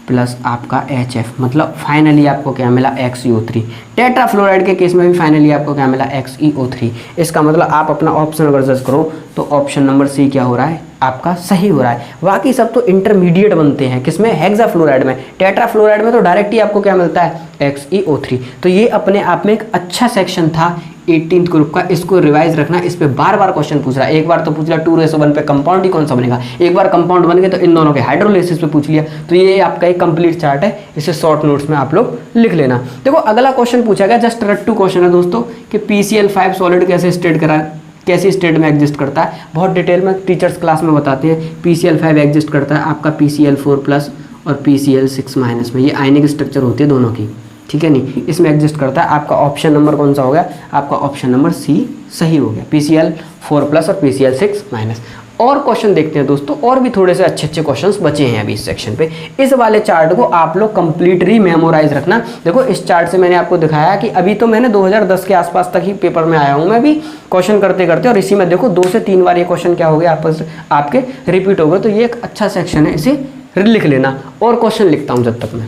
प्लस आपका HF, मतलब फाइनली आपको क्या मिला, XeO3। टेट्राफ्लोराइड के केस में भी फाइनली आपको क्या मिला, XeO3। इसका मतलब आप अपना ऑप्शन अगर सर्च करो तो ऑप्शन नंबर सी क्या हो रहा है, आपका सही हो रहा है। बाकी सब तो इंटरमीडिएट बनते हैं, किसमें, हेक्साफ्लोराइड में। टेट्राफ्लोराइड में तो डायरेक्ट ही आपको क्या मिलता है, XeO3। तो ये अपने आप में एक अच्छा सेक्शन था 18th ग्रुप का, इसको रिवाइज रखना। इस पे बार बार क्वेश्चन पूछ रहा है, एक बार तो पूछ लिया 2:1 पे कंपाउंड ही कौन सा बनेगा, एक बार कंपाउंड बन गए तो इन दोनों के हाइड्रोलिसिस पे पूछ लिया। तो ये आपका एक कंप्लीट चार्ट है, इसे शॉर्ट नोट्स में आप लोग लिख लेना। देखो अगला क्वेश्चन पूछा गया, जस्ट रट्टू क्वेश्चन है दोस्तों, कि PCl5 सॉलिड कैसे स्टेट में एग्जिस्ट करता है। बहुत डिटेल में टीचर्स क्लास में बताते हैं। PCl5 एग्जिस्ट करता है आपका PCl4+ और PCl6- में, ये आयनिक स्ट्रक्चर होती है दोनों की, ठीक है नहीं, इसमें एग्जिस्ट करता है। आपका ऑप्शन नंबर कौन सा हो गया, आपका ऑप्शन नंबर सी सही हो गया, PCl4+ और PCl6-। और क्वेश्चन देखते हैं दोस्तों, और भी थोड़े से अच्छे अच्छे क्वेश्चंस बचे हैं अभी इस सेक्शन पे। इस वाले चार्ट को आप लोग कंप्लीटली मेमोराइज रखना। देखो इस चार्ट से मैंने आपको दिखाया कि अभी तो मैंने 2010 के आसपास तक ही पेपर में आया हूँ मैं भी क्वेश्चन करते करते, और इसी में देखो 2 से 3 बार ये क्वेश्चन क्या हो गया आपस आपके रिपीट हो गए। तो ये एक अच्छा सेक्शन है, इसे लिख लेना। और क्वेश्चन लिखता हूँ जब तक मैं।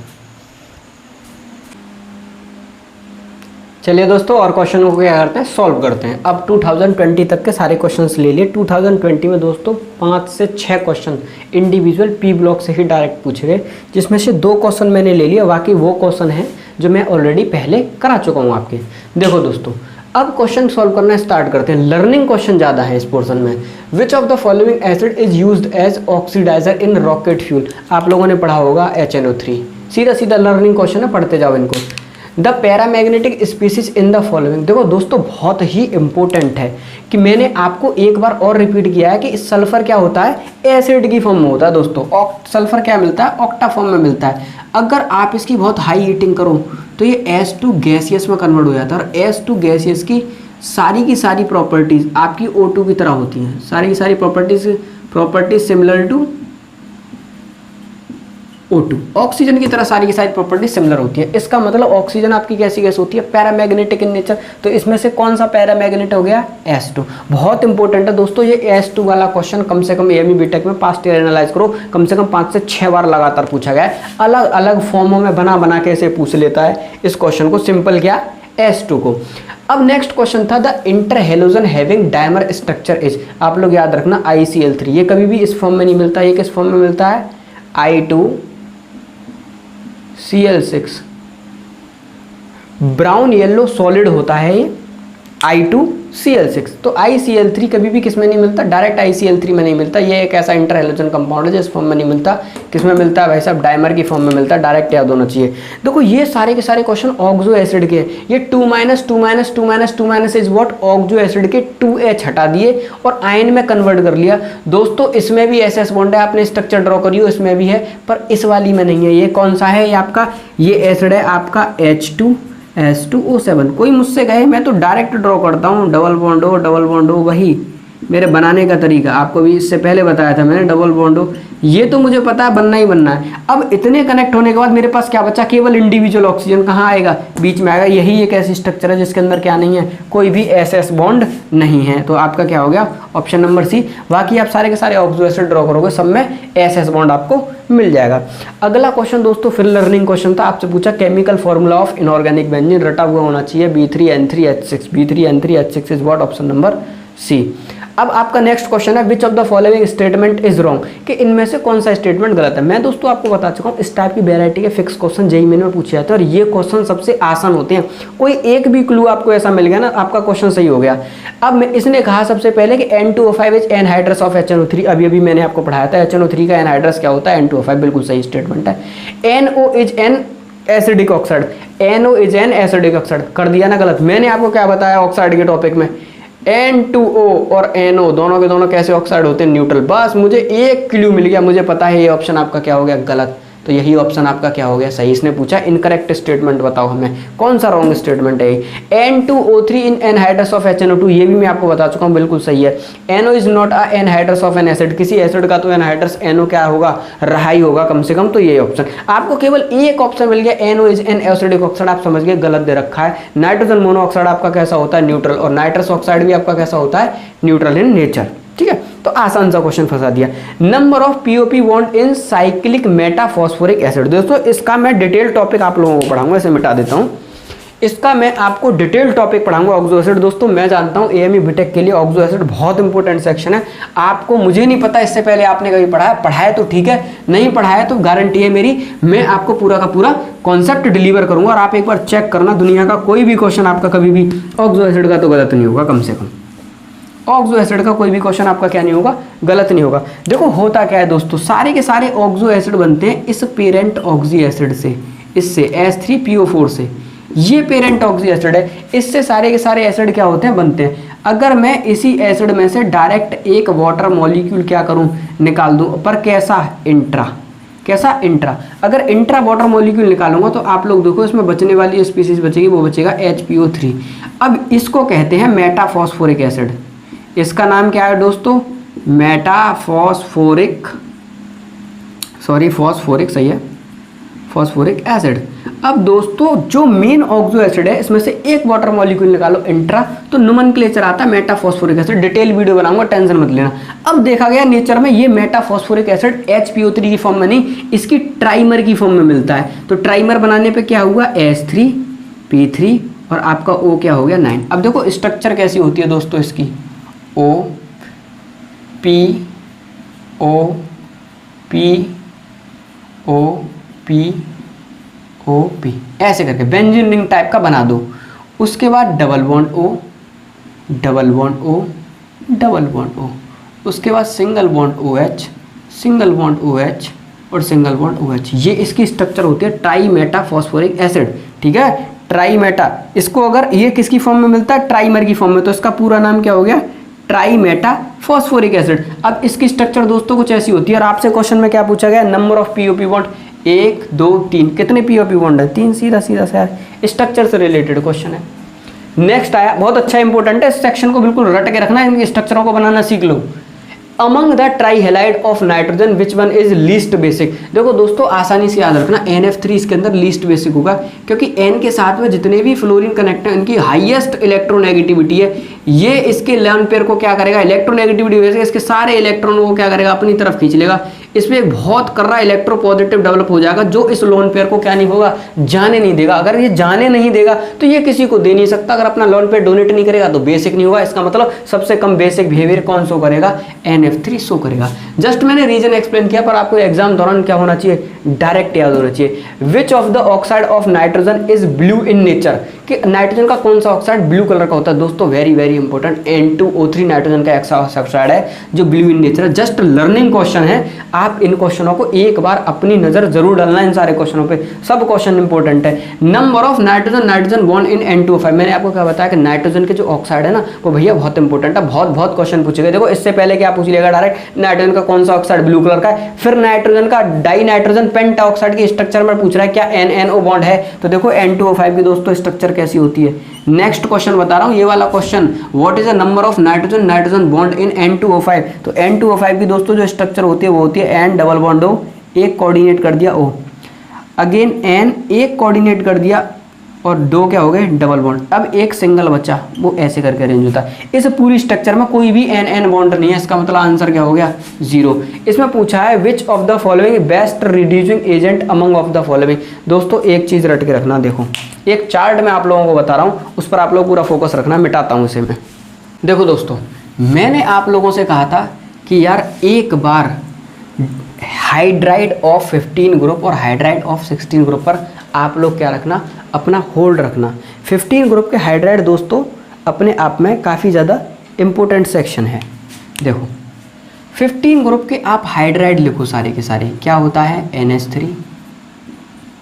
चलिए दोस्तों, और क्वेश्चन को क्या करते हैं, सॉल्व करते हैं। अब 2020 तक के सारे क्वेश्चंस ले लिए। 2020 में दोस्तों 5 से 6 क्वेश्चन इंडिविजुअल पी ब्लॉक से ही डायरेक्ट पूछे गए, जिसमें से 2 क्वेश्चन मैंने ले लिए, बाकी वो क्वेश्चन है जो मैं ऑलरेडी पहले करा चुका हूँ आपके। देखो दोस्तों, अब क्वेश्चन सॉल्व करना स्टार्ट करते हैं। लर्निंग क्वेश्चन ज़्यादा है इस पोर्शन में। Which of the following acid is used as oxidizer in rocket fuel. आप लोगों ने पढ़ा होगा HNO3। सीधा सीधा लर्निंग क्वेश्चन है, पढ़ते जाओ इनको। The paramagnetic species in the following. देखो दोस्तों, बहुत ही इंपॉर्टेंट है कि मैंने आपको एक बार और रिपीट किया है कि सल्फर क्या होता है, एसिड की फॉर्म में होता है दोस्तों। सल्फर क्या मिलता है, ऑक्टा फॉर्म में मिलता है। अगर आप इसकी बहुत हाई हीटिंग करो तो ये S2 गैसियस में कन्वर्ट हो जाता है, और S2 गैसियस की सारी प्रॉपर्टीज आपकी O2 की तरह होती हैं। सारी properties similar to O2, oxygen की तरह सारी की सारी प्रॉपर्टी सिमिलर होती है। इसका मतलब ऑक्सीजन आपकी कैसी गैस होती है, पैरामैग्नेटिक इन नेचर। तो इसमें से कौन सा पैरामैग्नेट हो गया, S2। बहुत इंपॉर्टेंट है दोस्तों ये S2 वाला क्वेश्चन। कम से कम AME बीटेक में पास्ट ईयर एनालाइज करो, कम से कम 5 से 6 बार लगातार पूछा गया है। अलग अलग फॉर्मों में बना के इसे पूछ लेता है इस क्वेश्चन को, सिंपल क्या, S2 को। अब नेक्स्ट क्वेश्चन था the inter halogen having dimer structure is. आप लोग याद रखना ICl3। ये कभी भी इस फॉर्म में नहीं मिलता, ये किस फॉर्म में मिलता है, I2Cl6। ब्राउन येलो सॉलिड होता है ये I2Cl6। तो ICl3 कभी भी किस में नहीं मिलता, डायरेक्ट ICl3 में नहीं मिलता। ये एक ऐसा इंटर हेलोजन कंपाउंड है जिस फॉर्म में नहीं मिलता। किस में मिलता है भाई साहब, डायमर की फॉर्म में मिलता है। डायरेक्ट याद होना चाहिए। देखो ये सारे के सारे क्वेश्चन ऑक्सो एसिड के। ये 2 - इज व्हाट, ऑक्सो एसिड के 2H हटा दिए और आयन में कन्वर्ट कर लिया। दोस्तों इसमें भी SS बॉन्ड है, आपने स्ट्रक्चर ड्रॉ करियो, इसमें भी है, पर इस वाली में नहीं है। ये कौन सा है, ये आपका ये एसिड है आपका H2S2O7। कोई मुझसे कहे मैं तो डायरेक्ट ड्रॉ करता हूँ, डबल बॉन्ड हो, वही मेरे बनाने का तरीका आपको भी इससे पहले बताया था मैंने, डबल बॉन्ड हो। ये तो मुझे पता है बनना ही बनना है। अब इतने कनेक्ट होने के बाद मेरे पास क्या बचा, केवल इंडिविजुअल ऑक्सीजन कहाँ आएगा, बीच में आएगा। यही एक ऐसी स्ट्रक्चर है जिसके अंदर क्या नहीं है, कोई भी SS बॉन्ड नहीं है। तो आपका क्या हो गया, ऑप्शन नंबर C। बाकी आप सारे के सारे ऑक्सो एसिड ड्रॉ करोगे, सब में SS बॉन्ड आपको मिल जाएगा। अगला क्वेश्चन दोस्तों फिर लर्निंग क्वेश्चन था। आपसे पूछा chemical formula of inorganic benzene, रटा हुआ होना चाहिए B3N3H6। B3N3H6 is what, option number C। अब आपका नेक्स्ट क्वेश्चन है which of the following statement is wrong, कि इनमें से कौन सा स्टेटमेंट गलत है। मैं दोस्तों आपको बता चुका हूँ इस टाइप की वैरायटी के फिक्स क्वेश्चन JEE मेन में पूछे जाते हैं, और ये क्वेश्चन सबसे आसान होते हैं। कोई एक भी क्लू आपको ऐसा मिल गया ना, आपका क्वेश्चन सही हो गया। अब इसने कहा सबसे पहले कि N2O5 is anhydrous of HNO3। अभी मैंने आपको पढ़ाया था HNO3 का एनहाइड्रस क्या होता है, N2O5। बिल्कुल सही स्टेटमेंट है। NO is an acidic oxide, NO is an acidic oxide. कर दिया ना गलत। मैंने आपको क्या बताया ऑक्साइड के टॉपिक में, N2O और NO दोनों के दोनों कैसे ऑक्साइड होते हैं, न्यूट्रल। बस मुझे एक क्लू मिल गया, मुझे पता है ये ऑप्शन आपका क्या हो गया, गलत। तो यही ऑप्शन आपका क्या हो गया, सही। इसने पूछा इनकरेक्ट स्टेटमेंट बताओ हमें, कौन सा रॉन्ग स्टेटमेंट है। N2O3 in anhydrous of HNO2, ये भी मैं आपको बता चुका हूँ, बिल्कुल सही है। NO is not a anhydrous of N acid, किसी एसिड का तो एनहाइड्रस NO क्या होगा, रहा ही होगा कम से कम। तो ये ऑप्शन आपको केवल एक ऑप्शन मिल गया, NO is an acidic oxide. आप समझ गए गलत दे रखा है। नाइट्रोजन मोनोऑक्साइड आपका कैसा होता है, न्यूट्रल, और नाइट्रस ऑक्साइड भी आपका कैसा होता है, न्यूट्रल इन नेचर। ठीक है, तो आसान सा क्वेश्चन फंसा दिया। Number of POP bond in cyclic metaphosphoric acid. दोस्तों इसका मैं डिटेल टॉपिक आप लोगों को पढ़ाऊंगा, इसे मिटा देता हूं। इसका मैं आपको डिटेल टॉपिक पढ़ाऊंगा ऑक्सो एसिड। दोस्तों मैं जानता हूं AME बीटेक के लिए ऑक्सो एसिड बहुत इंपॉर्टेंट सेक्शन है। आपको, मुझे नहीं पता इससे पहले आपने कभी पढ़ाया तो ठीक है, नहीं पढ़ाया तो गारंटी है मेरी, मैं आपको पूरा का पूरा कॉन्सेप्ट डिलीवर करूंगा। और आप एक बार चेक करना, दुनिया का कोई भी क्वेश्चन आपका कभी भी ऑक्सो एसिड का तो गलत नहीं होगा, कम से कम ऑक्सो एसिड का कोई भी क्वेश्चन आपका क्या नहीं होगा, गलत नहीं होगा। देखो होता क्या है दोस्तों, सारे के सारे ऑक्सो एसिड बनते हैं इस पेरेंट ऑक्सी एसिड से, इससे H3PO4 से। ये पेरेंट ऑक्सी एसिड है, इससे सारे के सारे एसिड क्या होते हैं, बनते हैं। अगर मैं इसी एसिड में से डायरेक्ट एक वाटर मॉलिक्यूल क्या करूं, निकाल दूं, पर कैसा, इंट्रा। कैसा, इंट्रा। अगर इंट्रा वाटर मॉलिक्यूल निकालूंगा तो आप लोग देखो इसमें बचने वाली स्पीसीज बचेगी, वो बचेगा HPO3। अब इसको कहते हैं मेटाफॉस्फोरिक एसिड। इसका नाम क्या है दोस्तों, मेटाफॉस्फोरिक, सॉरी फॉस्फोरिक सही है, फॉस्फोरिक एसिड। अब दोस्तों जो मेन ऑक्सो एसिड है इसमें से एक वाटर मॉलिक्यूल निकालो इंट्रा, तो नोमेनक्लेचर आता है मेटाफॉस्फोरिक एसिड। डिटेल वीडियो बनाऊंगा, टेंशन मत लेना। अब देखा गया नेचर में ये मेटाफॉस्फोरिक एसिड HPO3 की फॉर्म में नहीं, इसकी ट्राइमर की फॉर्म में मिलता है। तो ट्राइमर बनाने पे क्या हुआ, H3P3 और आपका O क्या हो गया 9। अब देखो स्ट्रक्चर कैसी होती है दोस्तों इसकी, OPOPOPOP ऐसे करके बेंजीन रिंग टाइप का बना दो। उसके बाद double bond O, double bond O, double bond O, उसके बाद single bond OH, single bond OH और सिंगल बॉन्ड OH। ये इसकी स्ट्रक्चर होती है ट्राई मेटा फॉस्फोरिक एसिड। ठीक है, ट्राई मेटा, इसको अगर ये किसकी फॉर्म में मिलता है, ट्राइमर की फॉर्म में, तो इसका पूरा नाम क्या हो गया, ट्राई मेटा फॉस्फोरिक एसिड। अब इसकी स्ट्रक्चर दोस्तों कुछ ऐसी होती है और आपसे क्वेश्चन में क्या पूछा गया, नंबर ऑफ पीओपी बॉन्ड 1 2 3, कितने पीओपी बॉन्ड है 3, सीधा सीधा सा स्ट्रक्चर से रिलेटेड क्वेश्चन है। नेक्स्ट आया, बहुत अच्छा इंपॉर्टेंट है, इस सेक्शन को बिल्कुल रट के रखना है, इनके स्ट्रक्चरों को बनाना सीख लो। Among the trihalide of nitrogen which one is least basic. देखो दोस्तों आसानी से याद रखना, NF3 इसके अंदर लीस्ट बेसिक होगा, क्योंकि N के साथ में जितने भी फ्लोरीन कनेक्ट हैं उनकी हाईएस्ट इलेक्ट्रोनेगेटिविटी है। ये इसके लोन पेयर को क्या करेगा, इलेक्ट्रोनेगेटिविटी वजह से इसके सारे इलेक्ट्रॉनों को क्या करेगा, अपनी तरफ खींच लेगा। इसमें एक बहुत कर्रा इलेक्ट्रोपॉजिटिव डेवलप हो जाएगा, जो इस लोन पेयर को क्या नहीं होगा, जाने नहीं देगा। अगर ये जाने नहीं देगा तो ये किसी को दे नहीं सकता। अगर अपना लोन पेयर डोनेट नहीं करेगा तो बेसिक नहीं होगा। इसका मतलब सबसे कम बेसिक बिहेवियर कौन शो करेगा, NF3 शो करेगा। जस्ट मैंने रीजन एक्सप्लेन किया, पर आपको एग्जाम दौरान क्या होना चाहिए, डायरेक्ट याद होना चाहिए। विच of the oxide of nitrogen is blue in nature, कि नाइट्रोजन का कौन सा ऑक्साइड ब्लू कलर का होता है। दोस्तों very very important, N2O3 nitrogen का ऑक्साइड है जो ब्लू इन नेचर है। जस्ट लर्निंग क्वेश्चन है, आप इन क्वेश्चनों को एक बार अपनी नजर जरूर डालना, इन सारे क्वेश्चनों पे, सब क्वेश्चन इंपॉर्टेंट है। Number of nitrogen bond in N2O5, मैंने आपको क्या बताया कि नाइट्रोजन के जो ऑक्साइड है ना वो भैया बहुत इंपॉर्टेंट है, बहुत बहुत क्वेश्चन पूछेगा। देखो इससे पहले क्या पूछ लेगा डायरेक्ट, नाइट्रोजन का कौन सा ऑक्साइड ब्लू कलर का है, फिर नाइट्रोजन का डाई नाइट्रोजन पेंटा ऑक्साइड के स्ट्रक्चर में पूछ रहा है क्या NNO बॉन्ड है। तो देखो N2O5 की दोस्तों स्ट्रक्चर कैसी होती है। नेक्स्ट क्वेश्चन बता रहा हूं, ये वाला question, what is the number of nitrogen bond in N2O5। तो N2O5 की दोस्तों जो स्ट्रक्चर होती है वो होती है N डबल बॉन्ड O, एक कोऑर्डिनेट कर दिया O, अगेन N एक कोऑर्डिनेट कर दिया और दो क्या हो गए डबल बॉन्ड। अब एक सिंगल बच्चा, वो ऐसे करके अरेंज होता है। इस पूरी स्ट्रक्चर में कोई भी NN बॉन्ड नहीं है, इसका मतलब आंसर क्या हो गया 0। इसमें पूछा है which of the following best reducing agent among of the following. दोस्तों एक चीज रट के रखना, देखो एक चार्ट में आप लोगों को बता रहा हूँ, उस पर आप लोग पूरा फोकस रखना, मिटाता हूँ इसे मैं। देखो दोस्तों मैंने आप लोगों से कहा था कि यार एक बार हाइड्राइड ऑफ 15 ग्रुप और हाइड्राइड ऑफ 16 ग्रुप पर आप लोग क्या रखना, अपना होल्ड रखना। 15 ग्रुप के हाइड्राइड दोस्तों अपने आप में काफ़ी ज़्यादा इम्पोर्टेंट सेक्शन है। देखो 15 ग्रुप के आप हाइड्राइड लिखो सारे के सारे, क्या होता है NH3,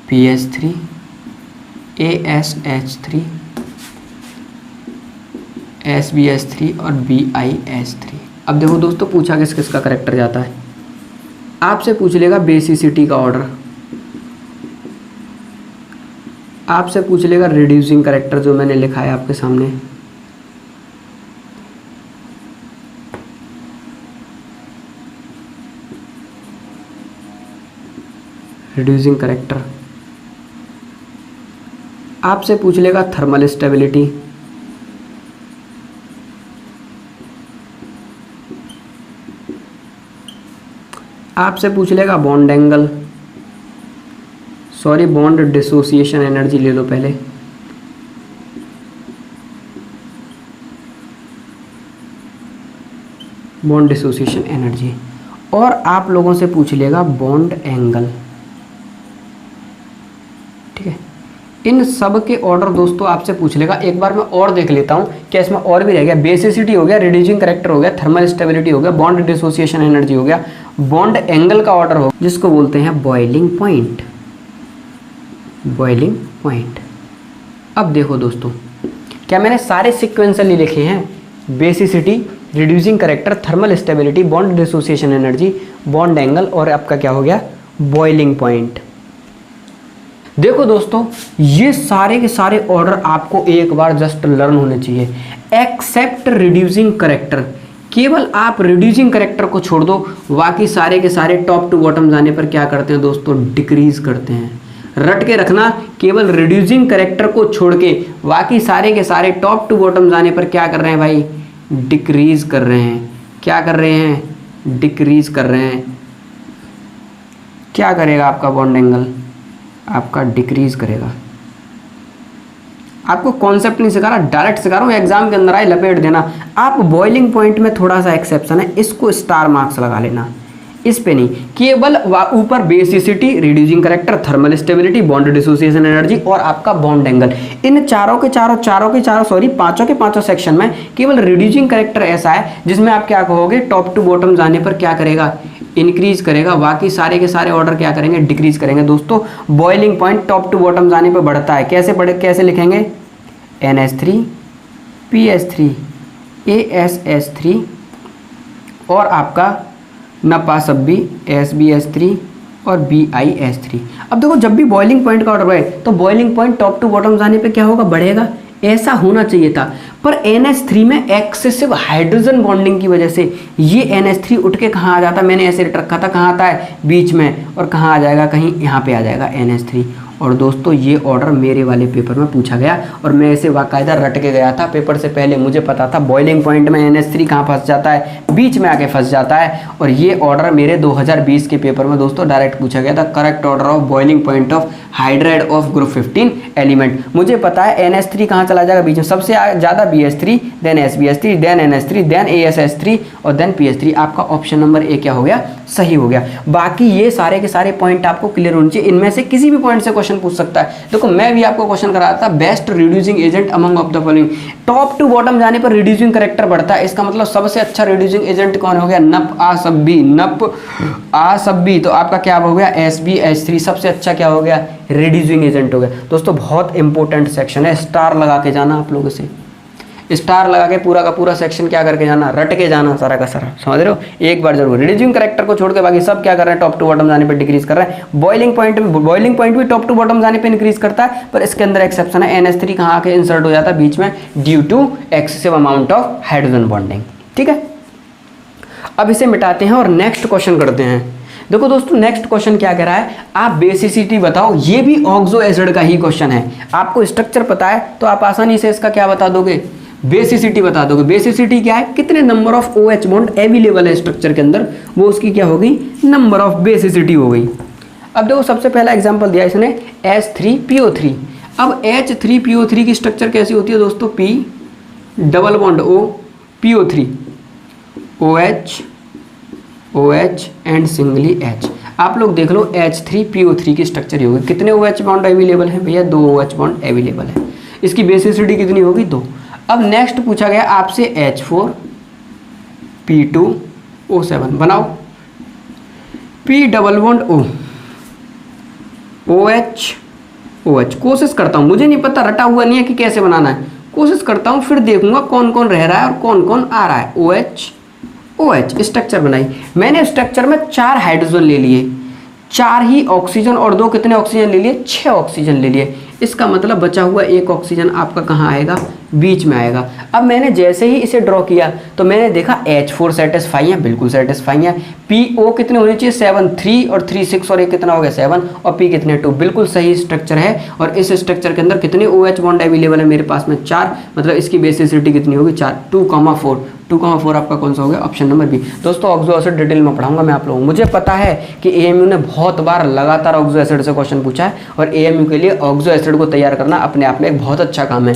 PH3, ASH3, SBH3 और BIH3। अब देखो दोस्तों पूछा किस किस का करेक्टर जाता है, आपसे पूछ लेगा बेसिसिटी का ऑर्डर, आपसे पूछ लेगा रिड्यूसिंग करेक्टर जो मैंने लिखा है आपके सामने, रिड्यूसिंग करेक्टर, आपसे पूछ लेगा थर्मल स्टेबिलिटी, आपसे पूछ लेगा bond angle, sorry bond dissociation energy ले लो पहले, बॉन्ड डिसोसिएशन एनर्जी, और आप लोगों से पूछ लेगा बॉन्ड एंगल। ठीक है, इन सब के ऑर्डर दोस्तों आपसे पूछ लेगा। एक बार मैं और देख लेता हूं क्या इसमें और भी रह गया। बेसिसिटी हो गया, रिड्यूसिंग करेक्टर हो गया, थर्मल स्टेबिलिटी हो गया, बॉन्ड डिसोसिएशन एनर्जी हो गया, बॉन्ड एंगल का ऑर्डर हो जिसको बोलते हैं बॉइलिंग पॉइंट, बॉइलिंग पॉइंट। अब देखो दोस्तों क्या मैंने सारे सिक्वेंसली लिखे हैं, basicity, reducing character, thermal stability, bond dissociation energy, bond angle और आपका क्या हो गया बॉइलिंग पॉइंट। देखो दोस्तों ये सारे के सारे ऑर्डर आपको एक बार जस्ट लर्न होने चाहिए, एक्सेप्ट रिड्यूसिंग करेक्टर। केवल आप रिड्यूसिंग करेक्टर को छोड़ दो, बाकी सारे के सारे टॉप टू बॉटम जाने पर क्या करते हैं दोस्तों, डिक्रीज करते हैं। रट के रखना, केवल रिड्यूसिंग करेक्टर को छोड़ के बाकी सारे के सारे टॉप टू बॉटम जाने पर क्या कर रहे हैं भाई, डिक्रीज कर रहे हैं। क्या कर रहे हैं, डिक्रीज कर रहे हैं। क्या करेगा आपका बॉन्ड एंगल, आपका डिक्रीज करेगा। आपको कॉन्सेप्ट नहीं सिखा रहा, डायरेक्ट सिखा रहा हूँ, एग्जाम के अंदर आए लपेट देना। आप बॉइलिंग पॉइंट में थोड़ा सा एक्सेप्शन है, इसको स्टार मार्क्स लगा लेना, इस पे नहीं। केवल ऊपर basicity, reducing character, thermal stability, bond dissociation energy और आपका बॉन्ड एंगल, इन पांचों के पांचों सेक्शन में केवल रिड्यूसिंग करेक्टर ऐसा है जिसमें आप क्या कहोगे, टॉप टू बॉटम जाने पर क्या करेगा, इंक्रीज करेगा। बाकी सारे के सारे ऑर्डर क्या करेंगे, डिक्रीज करेंगे। दोस्तों boiling point top to bottom जाने पर बढ़ता है, कैसे लिखेंगे, NH3 PS3 ASS3 और आपका NAPASB SBS3 और BIS3। अब देखो जब भी बॉइलिंग पॉइंट का ऑर्डर बढ़े तो boiling point top to bottom जाने पे क्या होगा, बढ़ेगा। ऐसा होना चाहिए था, पर NH3 में एक्सेसिव हाइड्रोजन बॉन्डिंग की वजह से ये NH3 उठ के कहाँ आ जाता, मैंने ऐसे रखा था, कहाँ आता है, बीच में, और कहाँ आ जाएगा, कहीं यहाँ पे आ जाएगा NH3। और दोस्तों ये ऑर्डर मेरे वाले पेपर में पूछा गया और मैं इसे बाकायदा रट के गया था पेपर से पहले। मुझे पता था बॉइलिंग पॉइंट में NH3 कहाँ फंस जाता है, बीच में आके फंस जाता है। और ये ऑर्डर मेरे 2020 के पेपर में दोस्तों डायरेक्ट पूछा गया था, correct order of boiling point of hydride of group 15 element. मुझे पता है NH3 कहाँ चला जाएगा, बीच में। सबसे ज़्यादा BH3, then SBH3, then NH3, then ASS3 और देन PS3। आपका ऑप्शन नंबर ए क्या हो गया, सही हो गया। बाकी ये सारे के सारे पॉइंट आपको क्लियर होने चाहिए, इनमें से किसी भी पॉइंट से क्वेश्चन पूछ सकता है। देखो मैं भी आपको क्वेश्चन करा था, best reducing agent among of the following, top to bottom जाने पर रिड्यूसिंग करेक्टर बढ़ता है, इसका मतलब सबसे अच्छा रिड्यूसिंग एजेंट कौन हो गया, NAPASB। तो आपका क्या हो गया, SBH3 सबसे अच्छा क्या हो गया, रिड्यूसिंग एजेंट हो गया। दोस्तों बहुत इंपॉर्टेंट सेक्शन है, स्टार लगा के जाना आप लोगों से, स्टार लगा के पूरा का पूरा सेक्शन क्या करके जाना, रट के जाना सारा का सारा, समझ रहे हो। एक बार जरूर रिड्यूसिंग करेक्टर को छोड़ के बाकी सब क्या कर रहे हैं, टॉप टू बॉटम जाने पर डिक्रीज कर रहे हैं। बॉइलिंग पॉइंट भी टॉप टू बॉटम जाने पर इंक्रीज करता है, पर इसके अंदर एक्सेप्शन है, NH3 कहाँ आके इंसर्ट हो जाता है बीच में, due to excessive amount of hydrogen bonding. ठीक है, अब इसे मिटाते हैं और नेक्स्ट क्वेश्चन करते हैं। देखो दोस्तों नेक्स्ट क्वेश्चन क्या कह रहा है, आप बेसिसिटी बताओ। ये भी ऑक्सो एसिड का ही क्वेश्चन है, आपको स्ट्रक्चर पता है तो आप आसानी से इसका क्या बता दोगे, बेसिसिटी बता दोगे। बेसिसिटी क्या है, कितने number of OH bond available है स्ट्रक्चर के अंदर, वो उसकी क्या होगी, नंबर ऑफ बेसिसिटी हो गई। अब देखो सबसे पहला एग्जांपल दिया इसने H3PO3। अब H3PO3 की स्ट्रक्चर कैसी होती है दोस्तों, P double bond O PO3 OH and singly H। आप लोग देख लो H3PO3 की स्ट्रक्चर ही होगी, कितने OH बॉन्ड अवेलेबल है भैया, 2 OH बॉन्ड अवेलेबल है, इसकी बेसिसिटी कितनी होगी, 2। अब नेक्स्ट पूछा गया आपसे H4P2O7 बनाओ, P double bond O OH। कोशिश करता हूँ, मुझे नहीं पता, रटा हुआ नहीं है कि कैसे बनाना है, कोशिश करता हूँ, फिर देखूंगा कौन कौन रह रहा है और कौन कौन आ रहा है। OH स्ट्रक्चर बनाई मैंने, स्ट्रक्चर में 4 हाइड्रोजन ले लिए, 4 ही ऑक्सीजन और 2 कितने ऑक्सीजन ले लिए, 6 ऑक्सीजन ले लिए। इसका मतलब बचा हुआ 1 ऑक्सीजन आपका कहाँ आएगा, बीच में आएगा। अब मैंने जैसे ही इसे ड्रॉ किया तो मैंने देखा H4 सेटिस्फाई है, बिल्कुल सेटिस्फाई है। PO कितने होने चाहिए, 7, 3 और 3 6 और 1 कितना हो गया 7 और P कितने 2, बिल्कुल सही स्ट्रक्चर है। और इस स्ट्रक्चर के अंदर कितने OH बॉन्ड अवेलेबल है मेरे पास में, 4, मतलब इसकी बेसिसिटी कितनी होगी, 4, 2,4 आपका कौन सा हो गया, ऑप्शन नंबर बी। दोस्तों ऑक्सो एसिड डिटेल में पढ़ाऊंगा मैं आप लोगों को। मुझे पता है कि AMU ने बहुत बार लगातार ऑक्सो एसिड से क्वेश्चन पूछा है और AMU के लिए ऑक्सो एसिड को तैयार करना अपने आप में एक बहुत अच्छा काम है।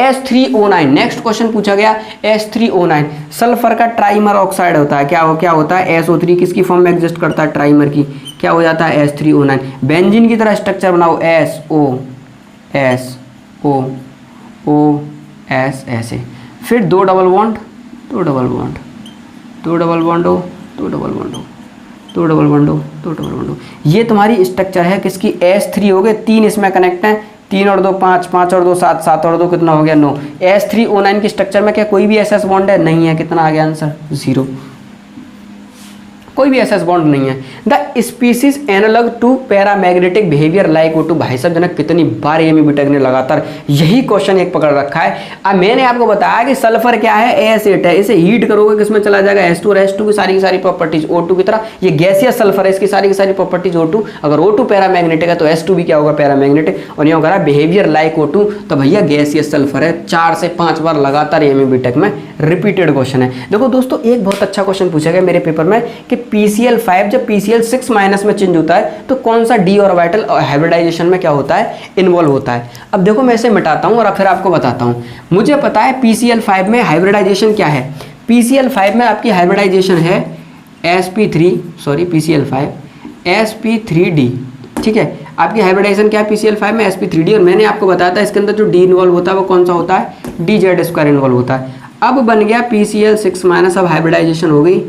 H3O9 नेक्स्ट क्वेश्चन पूछा गया, H3O9 सल्फर का ट्राइमर ऑक्साइड होता है, क्या होता है, SO3 किसकी फॉर्म में एग्जिस्ट करता है, ट्राइमर की, क्या हो जाता है H3O9। बेंजीन की तरह स्ट्रक्चर बनाओ, SOS ऐसे, फिर 2 double bond O, 2 double bond O। ये तुम्हारी स्ट्रक्चर है किसकी, H3 हो गए, 3 इसमें कनेक्ट हैं, 3 और 2 5, 5 और 2 7, 7 और 2 कितना हो गया 9। H3O9 की स्ट्रक्चर में क्या कोई भी SS बॉन्ड है, नहीं है, कितना आ गया आंसर 0। कोई भी एसएस बॉन्ड नहीं है। The species analog to paramagnetic behaviour like O2। भाई साहब जनक कितनी बार एमी बीटेक ने लगातार यही क्वेश्चन एक पकड़ रखा है। अब मैंने आपको बताया कि सल्फर क्या है, एसिड है, इसे हीट करोगे किसमें चला जाएगा H2 और H2 की सारी प्रॉपर्टीज O2 की तरह, ये गैसियस सल्फर है, इसकी सारी प्रॉपर्टीज O2। अगर O2 पैरामैग्नेटिक है तो H2 भी क्या होगा, पैरामैग्नेटिक। और ये होगा बिहेवियर लाइक O2, तो भैया गैसियस सल्फर है। 4 से 5 बार लगातार एमी बीटेक में रिपीटेड क्वेश्चन है। देखो दोस्तों एक बहुत अच्छा क्वेश्चन पूछा गया मेरे पेपर में कि PCl5 जब PCl6 माइनस में चेंज होता है तो कौन सा डी ऑर्बिटल हाइब्रिडाइजेशन में क्या होता है, इन्वॉल्व होता है। अब देखो मैं इसे मिटाता हूं और फिर आपको बताता हूं। मुझे पता है PCl5 में हाइब्रिडाइजेशन क्या है। PCl5 में आपकी हाइब्रिडाइजेशन है PCl5 sp3d, ठीक है। आपकी हाइब्रिडाइजेशन क्या है PCl5 में, sp3d। और मैंने आपको बताया था इसके अंदर जो डी इन्वॉल्व होता है वो कौन सा होता है, dz2 इन्वॉल्व होता है। अब बन गया PCl6 माइनस, अब हाइब्रिडाइजेशन हो गई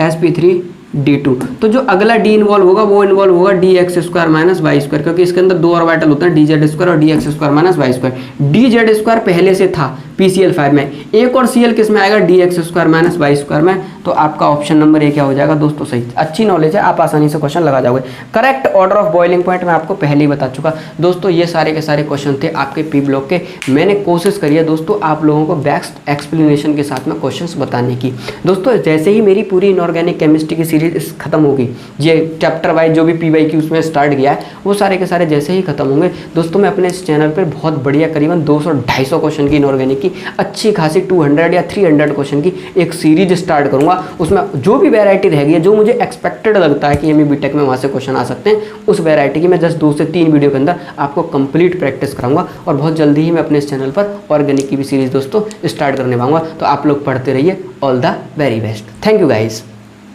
sp3d2। तो जो अगला डी इन्वॉल्व होगा वो इन्वॉल्व होगा dx2 माइनस y2, क्योंकि इसके अंदर 2 ऑर्बिटल होते हैं dz2 और dx2 माइनस y2। dz2 पहले से था PCl5 में, एक और Cl किस में आएगा, dx2 माइनस y2 में। तो आपका ऑप्शन नंबर ए क्या हो जाएगा दोस्तों, सही। अच्छी नॉलेज है, आप आसानी से क्वेश्चन लगा जाओगे। Correct order of boiling point मैं आपको पहले ही बता चुका दोस्तों। ये सारे के सारे क्वेश्चन थे आपके पी ब्लॉक के। मैंने कोशिश करी है दोस्तों आप लोगों को बेस्ट एक्सप्लेनेशन के साथ में क्वेश्चंस बताने की। दोस्तों जैसे ही मेरी पूरी इनऑर्गेनिक केमिस्ट्री की सीरीज खत्म होगी, ये चैप्टर वाइज जो भी PYQ उसमें स्टार्ट किया है वो सारे के सारे जैसे ही खत्म होंगे दोस्तों, मैं अपने इस चैनल पर बहुत बढ़िया करीबन 200-250 क्वेश्चन की इनऑर्गेनिक की अच्छी खासी 200 या 300 क्वेश्चन की एक सीरीज स्टार्ट करूंगा। उसमें जो भी वैरायटी रहेगी, जो मुझे एक्सपेक्टेड लगता है कि एमई बीटेक में वहाँ से क्वेश्चन आ सकते हैं, उस वैरायटी की मैं जस्ट 2 से 3 वीडियो के अंदर आपको कंप्लीट प्रैक्टिस कराऊंगा। और बहुत जल्दी ही मैं अपने इस चैनल पर ऑर्गेनिक की भी सीरीज दोस्तों स्टार्ट करने पाऊंगा। तो आप लोग पढ़ते रहिए। All the very best. Thank you guys.